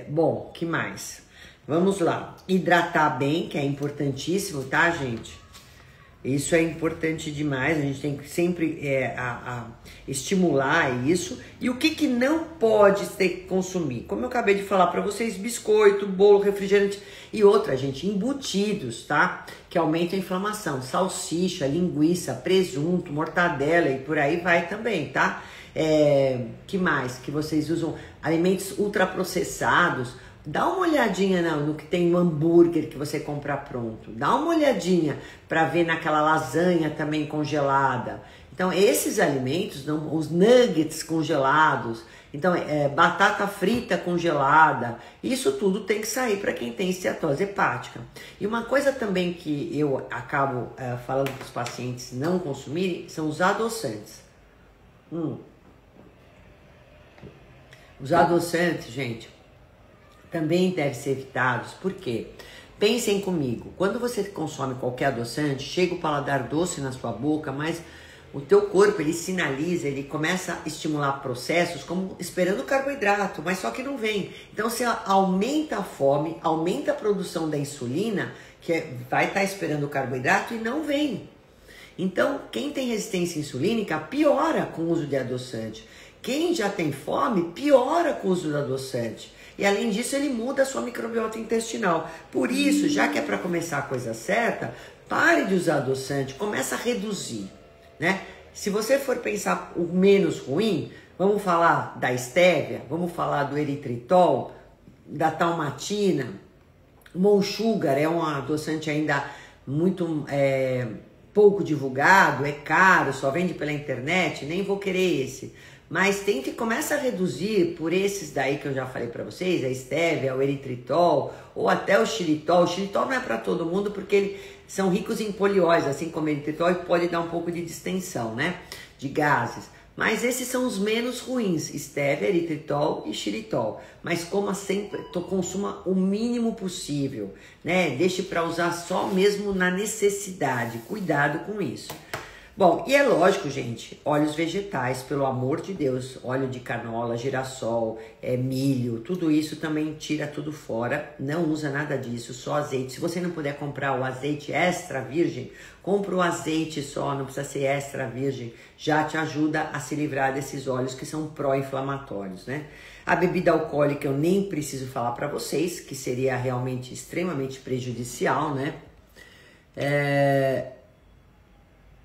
Bom, que mais? Vamos lá, hidratar bem, que é importantíssimo, tá, gente? Isso é importante demais, a gente tem que sempre estimular isso. E o que não pode ter que consumir? Como eu acabei de falar para vocês, biscoito, bolo, refrigerante e outra, gente, embutidos, tá? Que aumentam a inflamação, salsicha, linguiça, presunto, mortadela e por aí vai também, tá? Que mais? Que vocês usam alimentos ultraprocessados. Dá uma olhadinha no que tem no hambúrguer que você compra pronto. Dá uma olhadinha para ver naquela lasanha também congelada. Então, esses alimentos, os nuggets congelados, então, batata frita congelada, isso tudo tem que sair para quem tem esteatose hepática. E uma coisa também que eu acabo falando para os pacientes não consumirem são os adoçantes. Os adoçantes, gente, também devem ser evitados. Por quê? Pensem comigo, quando você consome qualquer adoçante, chega o paladar doce na sua boca, mas o teu corpo, ele sinaliza, ele começa a estimular processos como esperando carboidrato, mas só que não vem. Então você aumenta a fome, aumenta a produção da insulina, que vai estar esperando o carboidrato e não vem. Então, quem tem resistência insulínica piora com o uso de adoçante. Quem já tem fome piora com o uso do adoçante. E além disso, ele muda a sua microbiota intestinal. Por isso, já que é para começar a coisa certa, pare de usar adoçante, começa a reduzir, né? Se você for pensar o menos ruim, vamos falar da estévia, vamos falar do eritritol, da talmatina. O Monsugar é um adoçante ainda muito pouco divulgado, é caro, só vende pela internet, nem vou querer esse. Mas começa a reduzir por esses daí que eu já falei para vocês, a estévia, o eritritol ou até o xilitol. O xilitol não é para todo mundo porque eles são ricos em polióis, assim como o eritritol, e pode dar um pouco de distensão, né, de gases. Mas esses são os menos ruins, estévia, eritritol e xilitol. Mas coma sempre, consuma o mínimo possível, né? Deixe para usar só mesmo na necessidade. Cuidado com isso. Bom, e é lógico, gente, óleos vegetais, pelo amor de Deus, óleo de canola, girassol, milho, tudo isso também tira tudo fora, não usa nada disso, só azeite. Se você não puder comprar o azeite extra virgem, compra o azeite só, não precisa ser extra virgem, já te ajuda a se livrar desses óleos que são pró-inflamatórios, né? A bebida alcoólica eu nem preciso falar para vocês, que seria realmente extremamente prejudicial, né?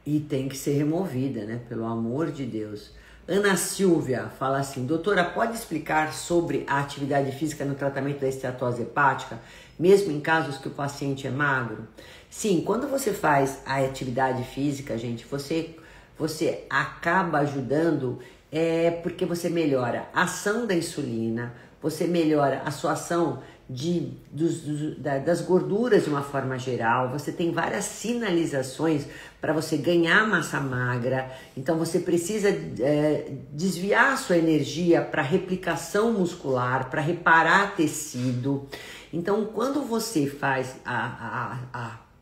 E tem que ser removida, né? Pelo amor de Deus. Ana Silvia fala assim: doutora, pode explicar sobre a atividade física no tratamento da esteatose hepática, mesmo em casos que o paciente é magro? Sim, quando você faz a atividade física, gente, você acaba ajudando, porque você melhora a ação da insulina, você melhora a sua ação das gorduras de uma forma geral, você tem várias sinalizações para você ganhar massa magra, então você precisa desviar a sua energia para replicação muscular, para reparar tecido. Então quando você faz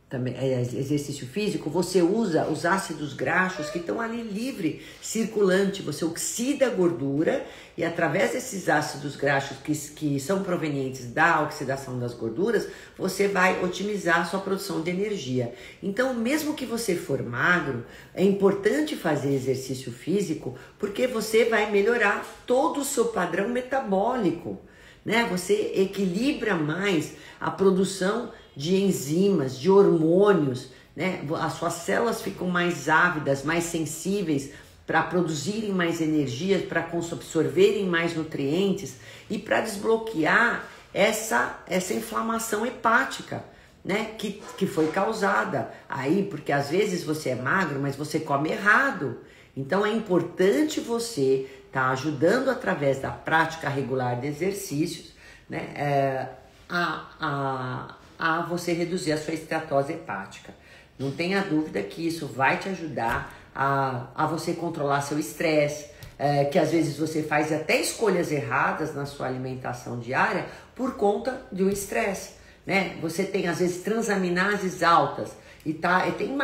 também exercício físico, você usa os ácidos graxos que estão ali livre, circulante, você oxida a gordura e através desses ácidos graxos que são provenientes da oxidação das gorduras, você vai otimizar a sua produção de energia. Então, mesmo que você for magro, é importante fazer exercício físico porque você vai melhorar todo o seu padrão metabólico, né? Você equilibra mais a produção de enzimas, de hormônios, né? As suas células ficam mais ávidas, mais sensíveis para produzirem mais energia, para absorverem mais nutrientes e para desbloquear essa inflamação hepática, né? Que foi causada aí, porque às vezes você é magro, mas você come errado. Então é importante você estar ajudando através da prática regular de exercícios, né? A você reduzir a sua esteatose hepática. Não tenha dúvida que isso vai te ajudar a você controlar seu estresse, que às vezes você faz até escolhas erradas na sua alimentação diária por conta do estresse, né? Você tem às vezes transaminases altas e tem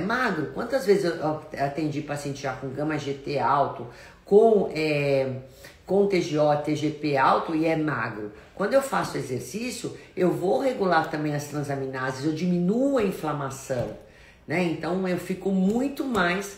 magro. Quantas vezes eu atendi paciente já com gama GT alto, com TGO, TGP alto e é magro. Quando eu faço exercício, eu vou regular também as transaminases, eu diminuo a inflamação, né? Então eu fico muito mais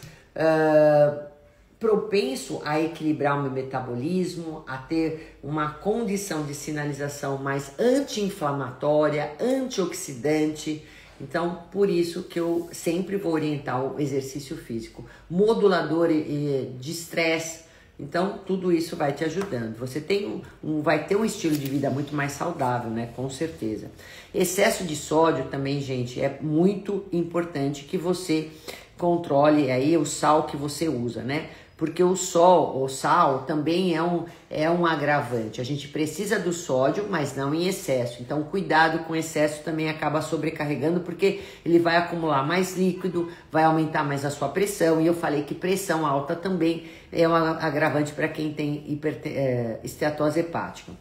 propenso a equilibrar o meu metabolismo, a ter uma condição de sinalização mais anti-inflamatória, antioxidante. Então, por isso que eu sempre vou orientar o exercício físico, modulador de estresse. Então, tudo isso vai te ajudando. Você vai ter um estilo de vida muito mais saudável, né? Com certeza. Excesso de sódio também, gente, é muito importante que você controle aí o sal que você usa, né? Porque o sal também é um agravante. A gente precisa do sódio, mas não em excesso. Então, cuidado com excesso, também acaba sobrecarregando, porque ele vai acumular mais líquido, vai aumentar mais a sua pressão. E eu falei que pressão alta também é um agravante para quem tem esteatose hepática.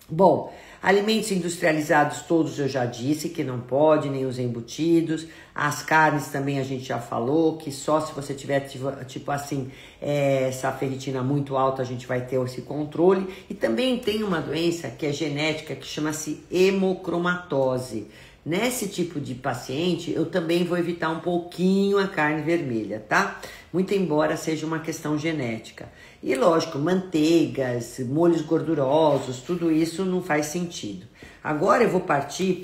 Bom, alimentos industrializados todos eu já disse que não pode, nem os embutidos. As carnes também a gente já falou que só se você tiver tipo assim, essa ferritina muito alta a gente vai ter esse controle. E também tem uma doença que é genética que chama-se hemocromatose. Nesse tipo de paciente eu também vou evitar um pouquinho a carne vermelha, tá? Muito embora seja uma questão genética. E lógico, manteigas, molhos gordurosos, tudo isso não faz sentido. Agora eu vou partir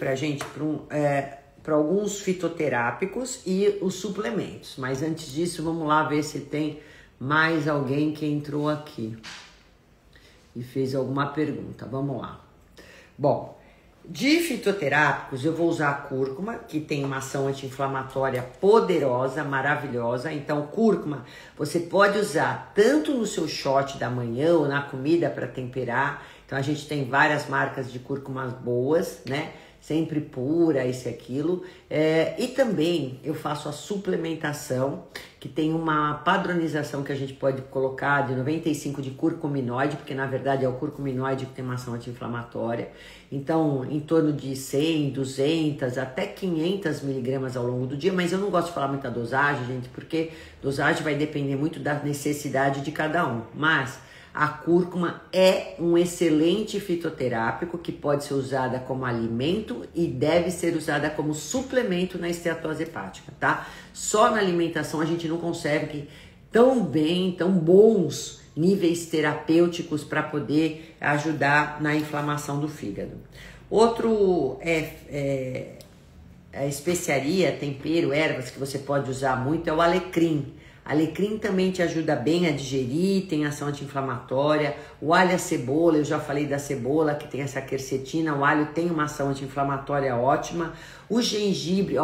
para alguns fitoterápicos e os suplementos. Mas antes disso, vamos lá ver se tem mais alguém que entrou aqui e fez alguma pergunta. Vamos lá. Bom, de fitoterápicos, eu vou usar a cúrcuma, que tem uma ação anti-inflamatória poderosa, maravilhosa. Então, cúrcuma você pode usar tanto no seu shot da manhã ou na comida para temperar. Então, a gente tem várias marcas de cúrcumas boas, né? Sempre pura, isso e aquilo. E também eu faço a suplementação, que tem uma padronização que a gente pode colocar de 95 de curcuminoide, porque na verdade é o curcuminoide que tem uma ação anti-inflamatória. Então, em torno de 100, 200, até 500 miligramas ao longo do dia, mas eu não gosto de falar muita dosagem, gente, porque dosagem vai depender muito da necessidade de cada um. Mas a cúrcuma é um excelente fitoterápico que pode ser usada como alimento e deve ser usada como suplemento na esteatose hepática, tá? Só na alimentação a gente não consegue tão bons níveis terapêuticos para poder ajudar na inflamação do fígado. Outro especiaria, tempero, ervas que você pode usar muito é o alecrim. Alecrim também te ajuda bem a digerir, tem ação anti-inflamatória. O alho e a cebola, eu já falei da cebola que tem essa quercetina, o alho tem uma ação anti-inflamatória ótima. O gengibre,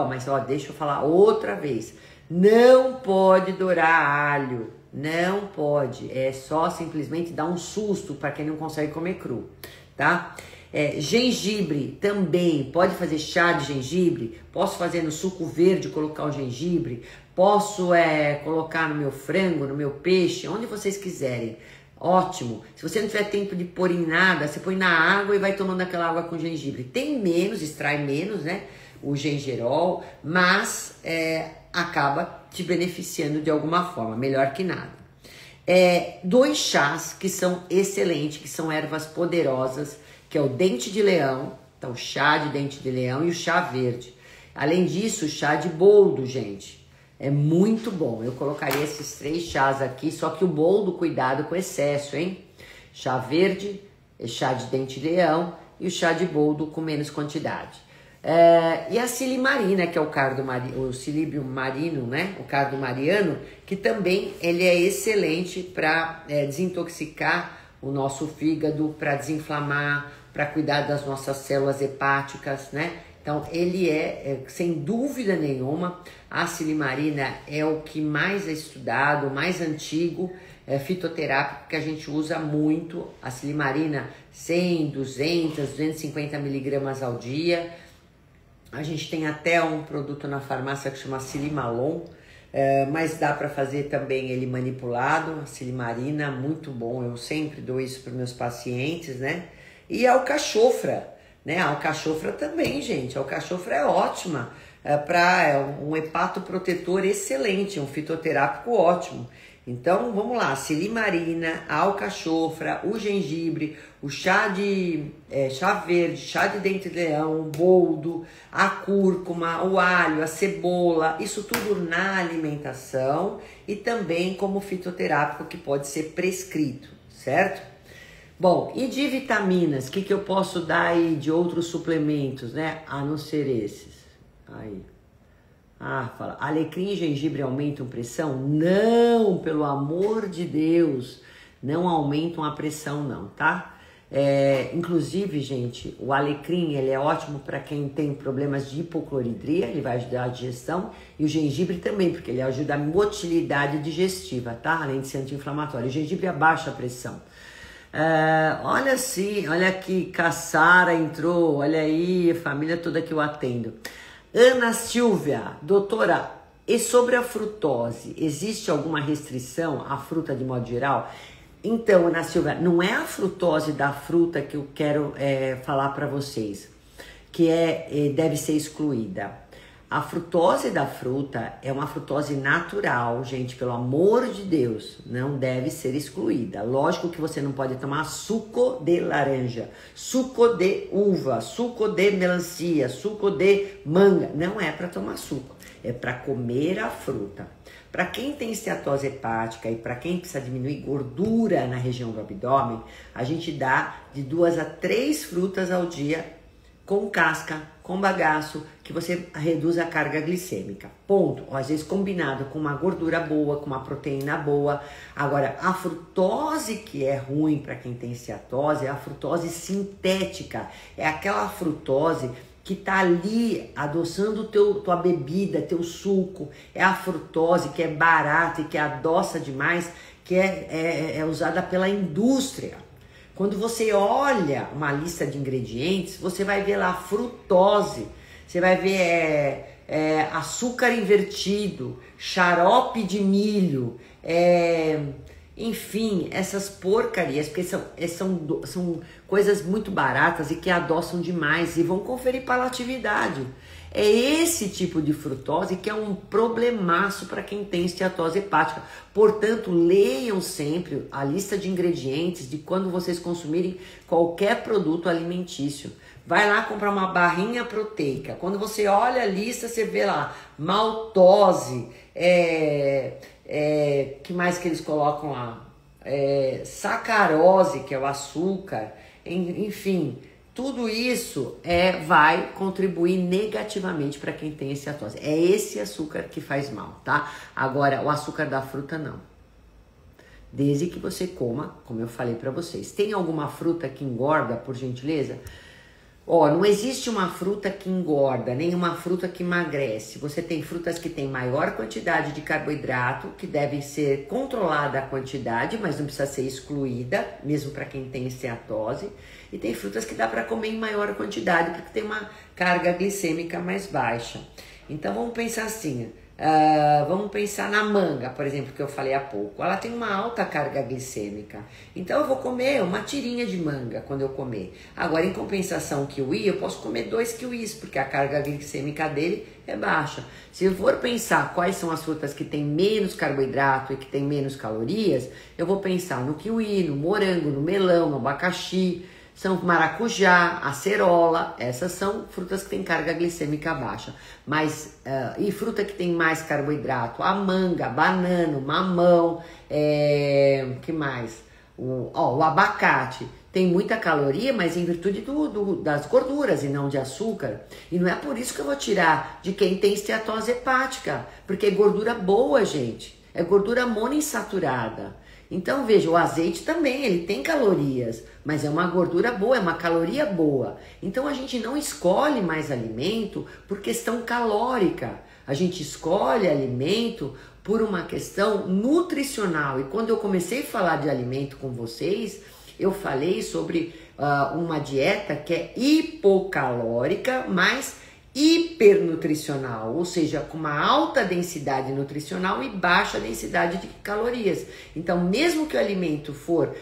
deixa eu falar outra vez, não pode dourar alho, não pode, é só simplesmente dar um susto para quem não consegue comer cru, tá? Gengibre também, pode fazer chá de gengibre, posso fazer no suco verde, colocar o gengibre, posso colocar no meu frango, no meu peixe, onde vocês quiserem, ótimo. Se você não tiver tempo de pôr em nada, você põe na água e vai tomando aquela água com gengibre. Tem menos, extrai menos, né, o gengerol, mas acaba te beneficiando de alguma forma, melhor que nada. 2 chás que são excelentes, que são ervas poderosas, que é o dente de leão, então o chá de dente de leão e o chá verde. Além disso, o chá de boldo, gente, é muito bom. Eu colocaria esses 3 chás aqui, só que o boldo, cuidado com excesso, hein? Chá verde, chá de dente de leão e o chá de boldo com menos quantidade. E a silimarina, que é o silíbio marino, né? O cardo mariano, que também ele é excelente para desintoxicar o nosso fígado, para desinflamar, para cuidar das nossas células hepáticas, né? Então, ele sem dúvida nenhuma, a silimarina é o que mais é estudado, o mais antigo fitoterápico que a gente usa muito. A silimarina 100, 200, 250 miligramas ao dia. A gente tem até um produto na farmácia que chama Silimalon, mas dá para fazer também ele manipulado, a silimarina, muito bom, eu sempre dou isso para meus pacientes, né? E a alcachofra, né? A alcachofra também, gente, a alcachofra é ótima, um hepatoprotetor excelente, um fitoterápico ótimo. Então, vamos lá, silimarina, a alcachofra, o gengibre, o chá verde, chá de dente de leão, o boldo, a cúrcuma, o alho, a cebola, isso tudo na alimentação e também como fitoterápico que pode ser prescrito, certo? Bom, e de vitaminas, o que eu posso dar aí de outros suplementos, né? A não ser esses. Aí. Fala, alecrim e gengibre aumentam pressão? Não, pelo amor de Deus, não aumentam a pressão não, tá? Inclusive, gente, o alecrim, ele é ótimo para quem tem problemas de hipocloridria, ele vai ajudar a digestão, e o gengibre também, porque ele ajuda a motilidade digestiva, tá? Além de ser anti-inflamatório. O gengibre abaixa a pressão. Olha aqui, Cassara entrou, olha aí, a família toda que eu atendo. Ana Silvia, doutora, e sobre a frutose, existe alguma restrição à fruta de modo geral? Então, Ana Silvia, não é a frutose da fruta que eu quero falar para vocês, que deve ser excluída. A frutose da fruta é uma frutose natural, gente, pelo amor de Deus, não deve ser excluída. Lógico que você não pode tomar suco de laranja, suco de uva, suco de melancia, suco de manga. Não é para tomar suco, é para comer a fruta. Para quem tem esteatose hepática e para quem precisa diminuir gordura na região do abdômen, a gente dá de 2 a 3 frutas ao dia com casca, com bagaço, que você reduz a carga glicêmica. Ponto. Às vezes combinado com uma gordura boa, com uma proteína boa. Agora, a frutose que é ruim para quem tem esteatose é a frutose sintética. É aquela frutose que tá ali adoçando tua bebida, teu suco. É a frutose que é barata e que adoça demais, que é usada pela indústria. Quando você olha uma lista de ingredientes, você vai ver lá frutose, você vai ver açúcar invertido, xarope de milho, enfim, essas porcarias, porque são coisas muito baratas e que adoçam demais e vão conferir palatividade. É esse tipo de frutose que é um problemaço para quem tem esteatose hepática. Portanto, leiam sempre a lista de ingredientes de quando vocês consumirem qualquer produto alimentício. Vai lá comprar uma barrinha proteica. Quando você olha a lista, você vê lá maltose, que mais que eles colocam lá? Sacarose, que é o açúcar, enfim, tudo isso vai contribuir negativamente para quem tem esteatose. É esse açúcar que faz mal, tá? Agora, o açúcar da fruta não. Desde que você coma, como eu falei para vocês. Tem alguma fruta que engorda, por gentileza? Não existe uma fruta que engorda, nem uma fruta que emagrece. Você tem frutas que têm maior quantidade de carboidrato, que devem ser controlada a quantidade, mas não precisa ser excluída, mesmo para quem tem esteatose. E tem frutas que dá para comer em maior quantidade, porque tem uma carga glicêmica mais baixa. Então vamos pensar assim, vamos pensar na manga, por exemplo, que eu falei há pouco. Ela tem uma alta carga glicêmica. Então eu vou comer uma tirinha de manga quando eu comer. Agora, em compensação, o kiwi, eu posso comer 2 kiwis, porque a carga glicêmica dele é baixa. Se eu for pensar quais são as frutas que têm menos carboidrato e que têm menos calorias, eu vou pensar no kiwi, no morango, no melão, no abacaxi, são maracujá, acerola, essas são frutas que têm carga glicêmica baixa. Mas, e fruta que tem mais carboidrato? A manga, banana, mamão, que mais? O abacate tem muita caloria, mas em virtude das gorduras e não de açúcar. E não é por isso que eu vou tirar de quem tem esteatose hepática, porque é gordura boa, gente. É gordura monoinsaturada. Então, veja, o azeite também, ele tem calorias, mas é uma gordura boa, é uma caloria boa. Então, a gente não escolhe mais alimento por questão calórica. A gente escolhe alimento por uma questão nutricional. E quando eu comecei a falar de alimento com vocês, eu falei sobre uma dieta que é hipocalórica, mas hipernutricional, ou seja, com uma alta densidade nutricional e baixa densidade de calorias. Então, mesmo que o alimento for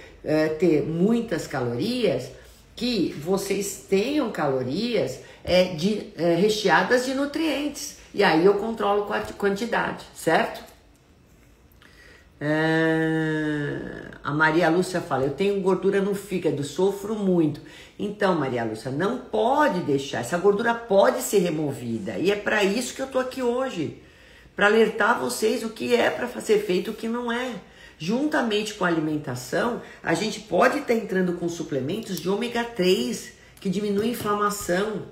ter muitas calorias, que vocês tenham calorias recheadas de nutrientes. E aí eu controlo a quantidade, certo? A Maria Lúcia fala, eu tenho gordura no fígado, sofro muito. Então, Maria Lúcia, não pode deixar, essa gordura pode ser removida. E é para isso que eu tô aqui hoje, para alertar vocês o que é para ser feito e o que não é. Juntamente com a alimentação, a gente pode estar entrando com suplementos de ômega 3, que diminui a inflamação,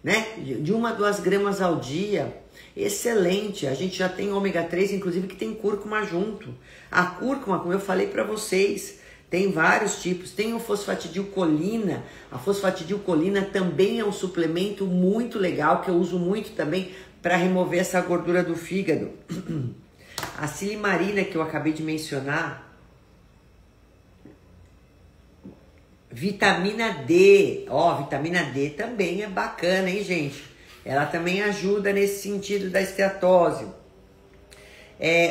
né? De 1 a 2 gramas ao dia. Excelente, a gente já tem ômega 3, inclusive que tem cúrcuma junto. A cúrcuma, como eu falei para vocês, tem vários tipos. Tem o fosfatidilcolina. A fosfatidilcolina também é um suplemento muito legal, que eu uso muito também para remover essa gordura do fígado. A silimarina, que eu acabei de mencionar. Vitamina D. Vitamina D também é bacana, hein, gente? Ela também ajuda nesse sentido da esteatose.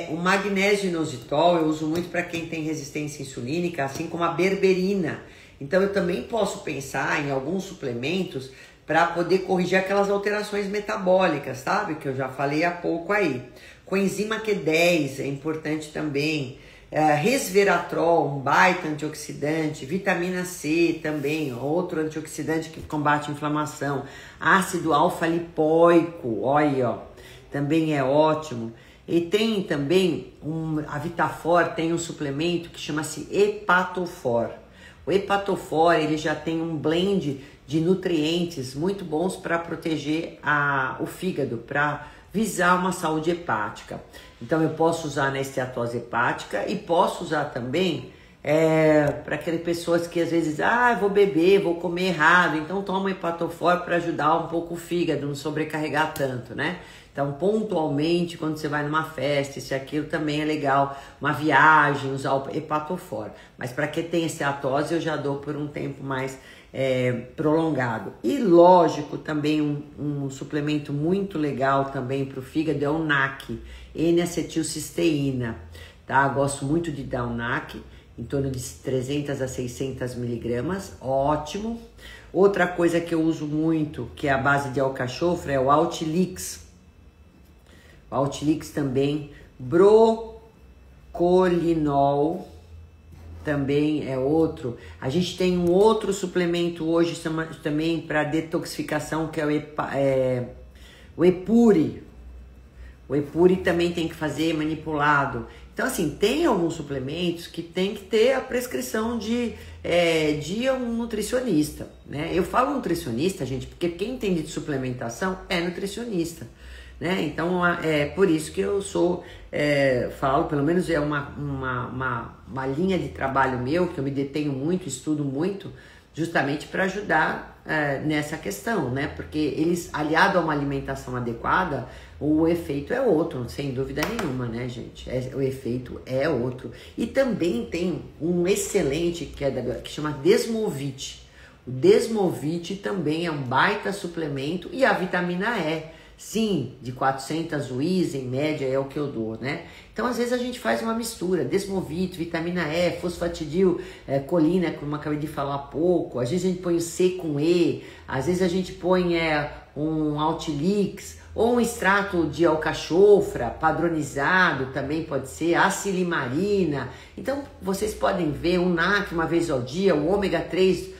O magnésio inositol eu uso muito para quem tem resistência insulínica, assim como a berberina. Então eu também posso pensar em alguns suplementos para poder corrigir aquelas alterações metabólicas, sabe? Que eu já falei há pouco aí. Coenzima Q10 é importante também. Resveratrol, um baita antioxidante. Vitamina C também, outro antioxidante que combate a inflamação. Ácido alfa-lipoico, olha, também é ótimo. E tem também, a Vitafor tem um suplemento que chama-se Hepatofor. O Hepatofor, ele já tem um blend de nutrientes muito bons para proteger o fígado, para visar uma saúde hepática. Então eu posso usar na esteatose hepática e posso usar também para aquelas pessoas que às vezes, vou beber, vou comer errado, então toma Hepatofor para ajudar um pouco o fígado, não sobrecarregar tanto, né? Então, pontualmente, quando você vai numa festa, isso e aquilo também é legal, uma viagem, usar o Hepatofor. Mas para quem tem esteatose, eu já dou por um tempo mais prolongado. E lógico, também um suplemento muito legal também para o fígado é o NAC, N-acetilcisteína, tá? Gosto muito de dar o NAC, em torno de 300 a 600 miligramas, ótimo. Outra coisa que eu uso muito, que é a base de alcachofra, é o Altilix. O Altilix também, brocolinol, também é outro. A gente tem um outro suplemento hoje também para detoxificação, que é o Epure. O Epure também tem que fazer manipulado. Então, assim, tem alguns suplementos que tem que ter a prescrição de um nutricionista, né? Eu falo nutricionista, gente, porque quem entende de suplementação é nutricionista, né? Então, é por isso que eu falo, pelo menos é uma linha de trabalho meu, que eu me detenho muito, estudo muito, justamente para ajudar nessa questão, né? Porque eles, aliado a uma alimentação adequada, o efeito é outro, sem dúvida nenhuma, né, gente? O efeito é outro. E também tem um excelente que chama Desmovit. O Desmovit também é um baita suplemento, e a vitamina E, sim, de 400 UIs em média é o que eu dou, né? Então, às vezes a gente faz uma mistura, Desmovit, vitamina E, fosfatidil, colina, como eu acabei de falar há pouco, às vezes a gente põe o C com E, às vezes a gente põe um Altilix, ou um extrato de alcachofra padronizado, também pode ser, a silimarina. Então, vocês podem ver o NAC uma vez ao dia, o ômega 3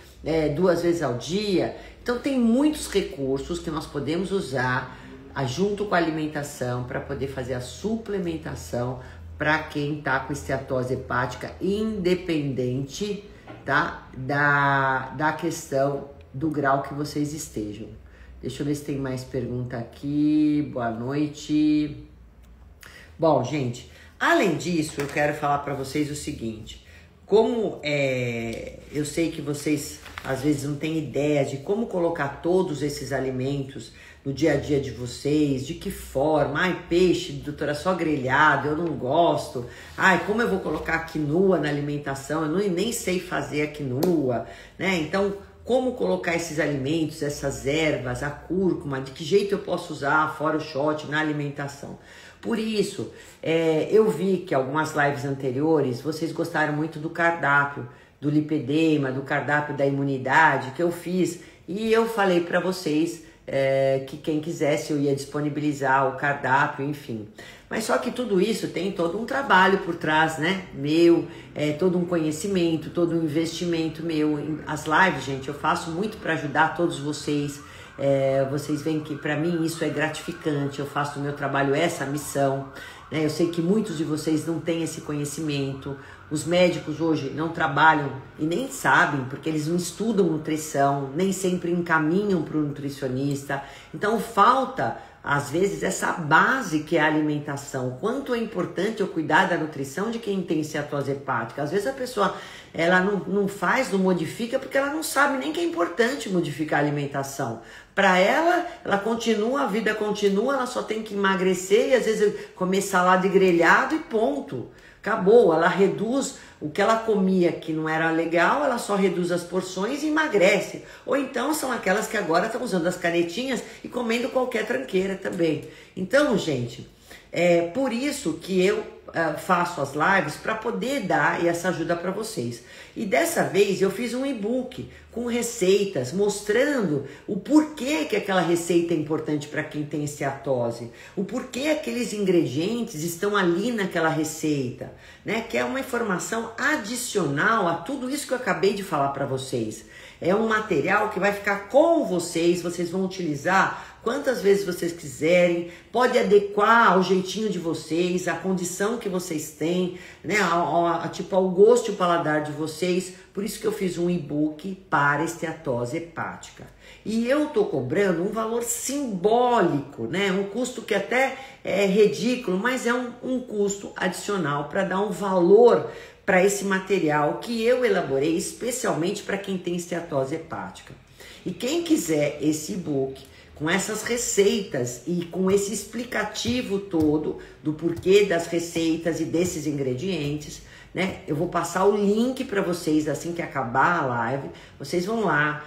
2 vezes ao dia. Então, tem muitos recursos que nós podemos usar junto com a alimentação para poder fazer a suplementação para quem está com esteatose hepática, independente, tá, da questão do grau que vocês estejam. Deixa eu ver se tem mais pergunta aqui. Boa noite. Bom, gente, além disso, eu quero falar para vocês o seguinte. Como eu sei que vocês às vezes não têm ideia de como colocar todos esses alimentos no dia a dia de vocês, de que forma, peixe, doutora, só grelhado, eu não gosto, como eu vou colocar quinoa na alimentação, eu nem sei fazer a quinoa, né? Então, como colocar esses alimentos, essas ervas, a cúrcuma, de que jeito eu posso usar fora o shot na alimentação. Por isso, eu vi que algumas lives anteriores, vocês gostaram muito do cardápio, do lipedema, do cardápio da imunidade que eu fiz, e eu falei para vocês que quem quisesse eu ia disponibilizar o cardápio, enfim. Mas só que tudo isso tem todo um trabalho por trás, né? Meu, todo um conhecimento, todo um investimento meu. As lives, gente, eu faço muito para ajudar todos vocês. Vocês veem que para mim isso é gratificante, eu faço o meu trabalho, essa missão, né? Eu sei que muitos de vocês não têm esse conhecimento, os médicos hoje não trabalham e nem sabem, porque eles não estudam nutrição, nem sempre encaminham para o nutricionista, então falta às vezes essa base que é a alimentação. Quanto é importante eu cuidar da nutrição de quem tem esteatose hepática. Às vezes a pessoa ela não modifica porque ela não sabe nem que é importante modificar a alimentação. Para ela continua, a vida continua, ela só tem que emagrecer e às vezes comer salada e grelhado e ponto. Acabou, ela reduz o que ela comia que não era legal, ela só reduz as porções e emagrece. Ou então são aquelas que agora estão usando as canetinhas e comendo qualquer tranqueira também. Então, gente, é por isso que eu faço as lives para poder dar essa ajuda para vocês. E dessa vez eu fiz um e-book com receitas mostrando o porquê que aquela receita é importante para quem tem esteatose, o porquê aqueles ingredientes estão ali naquela receita, né? Que é uma informação adicional a tudo isso que eu acabei de falar para vocês. É um material que vai ficar com vocês, vocês vão utilizar quantas vezes vocês quiserem, pode adequar ao jeitinho de vocês, à condição que vocês têm, né? Ao gosto e o paladar de vocês. Por isso que eu fiz um e-book para esteatose hepática. E eu tô cobrando um valor simbólico, né? Um custo que até é ridículo, mas é um custo adicional para dar um valor para esse material que eu elaborei especialmente para quem tem esteatose hepática. E quem quiser esse e-book com essas receitas e com esse explicativo todo do porquê das receitas e desses ingredientes, né? Eu vou passar o link para vocês assim que acabar a live. Vocês vão lá,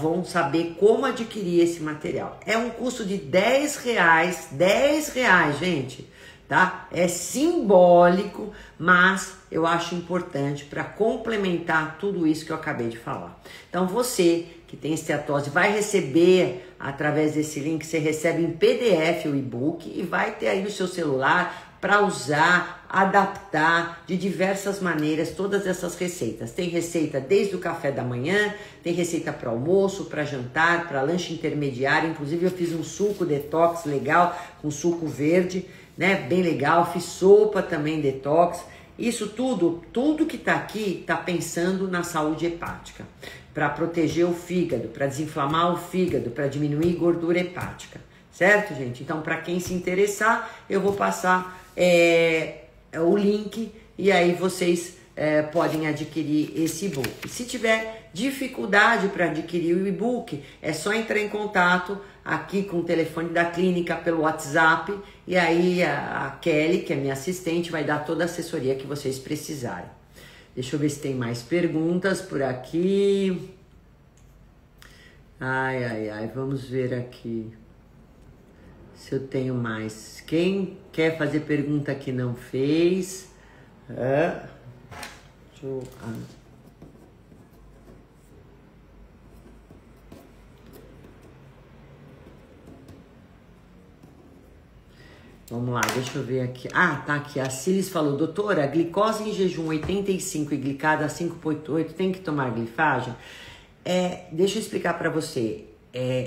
vão saber como adquirir esse material. É um custo de R$10, R$10, gente, tá? É simbólico, mas eu acho importante para complementar tudo isso que eu acabei de falar. Então você que tem esteatose vai receber através desse link, você recebe em PDF o e-book e vai ter aí no seu celular para usar, adaptar de diversas maneiras todas essas receitas. Tem receita desde o café da manhã, tem receita para almoço, para jantar, para lanche intermediário. Inclusive eu fiz um suco detox legal com suco verde, né? Bem legal. Fiz sopa também detox. Isso tudo que tá aqui tá pensando na saúde hepática, para proteger o fígado, para desinflamar o fígado, para diminuir gordura hepática, certo, gente? Então, para quem se interessar, eu vou passar o link e aí vocês podem adquirir esse e-book. Se tiver dificuldade para adquirir o e-book, é só entrar em contato aqui com o telefone da clínica pelo WhatsApp e aí a Kelly, que é minha assistente, vai dar toda a assessoria que vocês precisarem. Deixa eu ver se tem mais perguntas por aqui. Ai, vamos ver aqui se eu tenho mais. Quem quer fazer pergunta que não fez? Vamos lá, deixa eu ver aqui. Ah, tá aqui. A Cilis falou, doutora, glicose em jejum 85 e glicada 5,8, tem que tomar glifagem? Deixa eu explicar para você.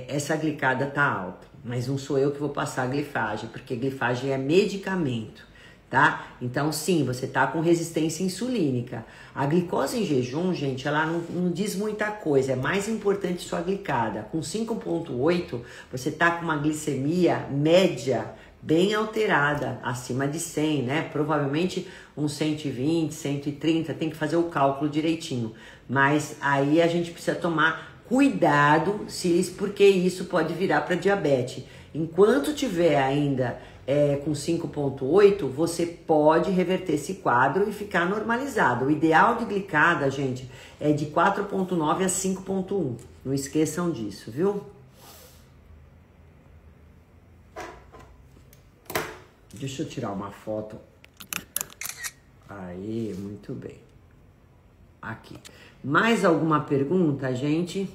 Essa glicada tá alta, mas não sou eu que vou passar a glifagem, porque glifagem é medicamento, tá? Então, sim, você tá com resistência insulínica. A glicose em jejum, gente, ela não diz muita coisa. É mais importante sua glicada. Com 5,8, você tá com uma glicemia média bem alterada, acima de 100, né? Provavelmente uns 120, 130, tem que fazer o cálculo direitinho. Mas aí a gente precisa tomar cuidado, Cilis, porque isso pode virar para diabetes. Enquanto tiver ainda com 5,8, você pode reverter esse quadro e ficar normalizado. O ideal de glicada, gente, é de 4,9 a 5,1. Não esqueçam disso, viu? Deixa eu tirar uma foto. Aí, muito bem. Aqui. Mais alguma pergunta, gente?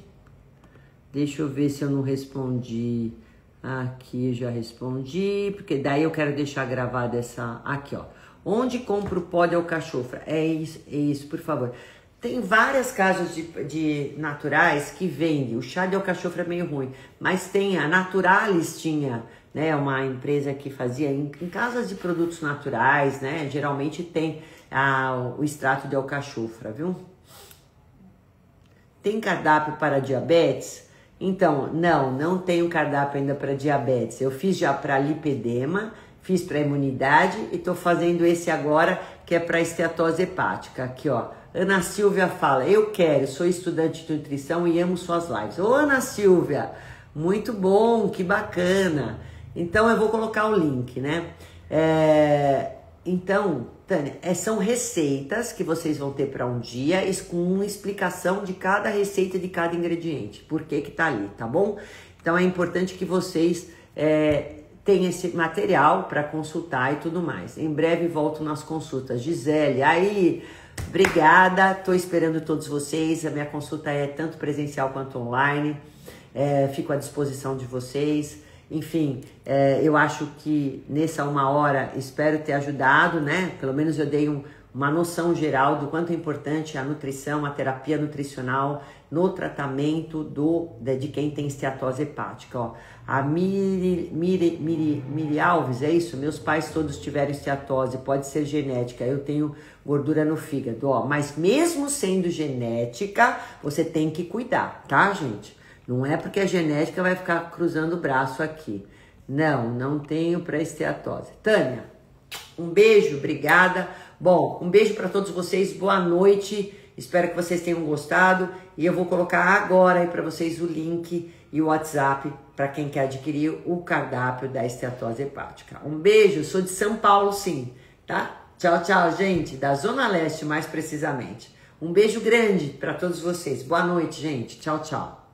Deixa eu ver se eu não respondi. Aqui já respondi, porque daí eu quero deixar gravada essa... Aqui, ó. Onde compro o pó de alcachofra? É isso, por favor. Tem várias casas de naturais que vendem. O chá de alcachofra é meio ruim, mas tem a Naturalis, tinha... né, uma empresa que fazia em casas de produtos naturais, né, geralmente tem o extrato de alcachofra, viu? Tem cardápio para diabetes? Então, não tenho cardápio ainda para diabetes. Eu fiz já para lipedema, fiz para imunidade e tô fazendo esse agora que é para esteatose hepática. Aqui, ó, Ana Silvia fala, eu quero, sou estudante de nutrição e amo suas lives. Ô, Ana Silvia, muito bom, que bacana. Então, eu vou colocar o link, né? Então, Tânia, são receitas que vocês vão ter para um dia com uma explicação de cada receita, de cada ingrediente. Por que que tá ali, tá bom? Então, é importante que vocês tenham esse material para consultar e tudo mais. Em breve, volto nas consultas. Gisele, aí, obrigada. Tô esperando todos vocês. A minha consulta é tanto presencial quanto online. Fico à disposição de vocês. Enfim, eu acho que nessa 1 hora espero ter ajudado, né? Pelo menos eu dei uma noção geral do quanto é importante a nutrição, a terapia nutricional no tratamento de quem tem esteatose hepática. Ó, a Miri Alves, é isso? Meus pais todos tiveram esteatose, pode ser genética, eu tenho gordura no fígado. Ó, mas mesmo sendo genética, você tem que cuidar, tá, gente? Não é porque é genética vai ficar cruzando o braço aqui. Não tenho para esteatose. Tânia, um beijo, obrigada. Bom, um beijo para todos vocês, boa noite. Espero que vocês tenham gostado. E eu vou colocar agora aí para vocês o link e o WhatsApp para quem quer adquirir o cardápio da esteatose hepática. Um beijo, sou de São Paulo, sim, tá? Tchau, tchau, gente, da Zona Leste mais precisamente. Um beijo grande para todos vocês. Boa noite, gente. Tchau, tchau.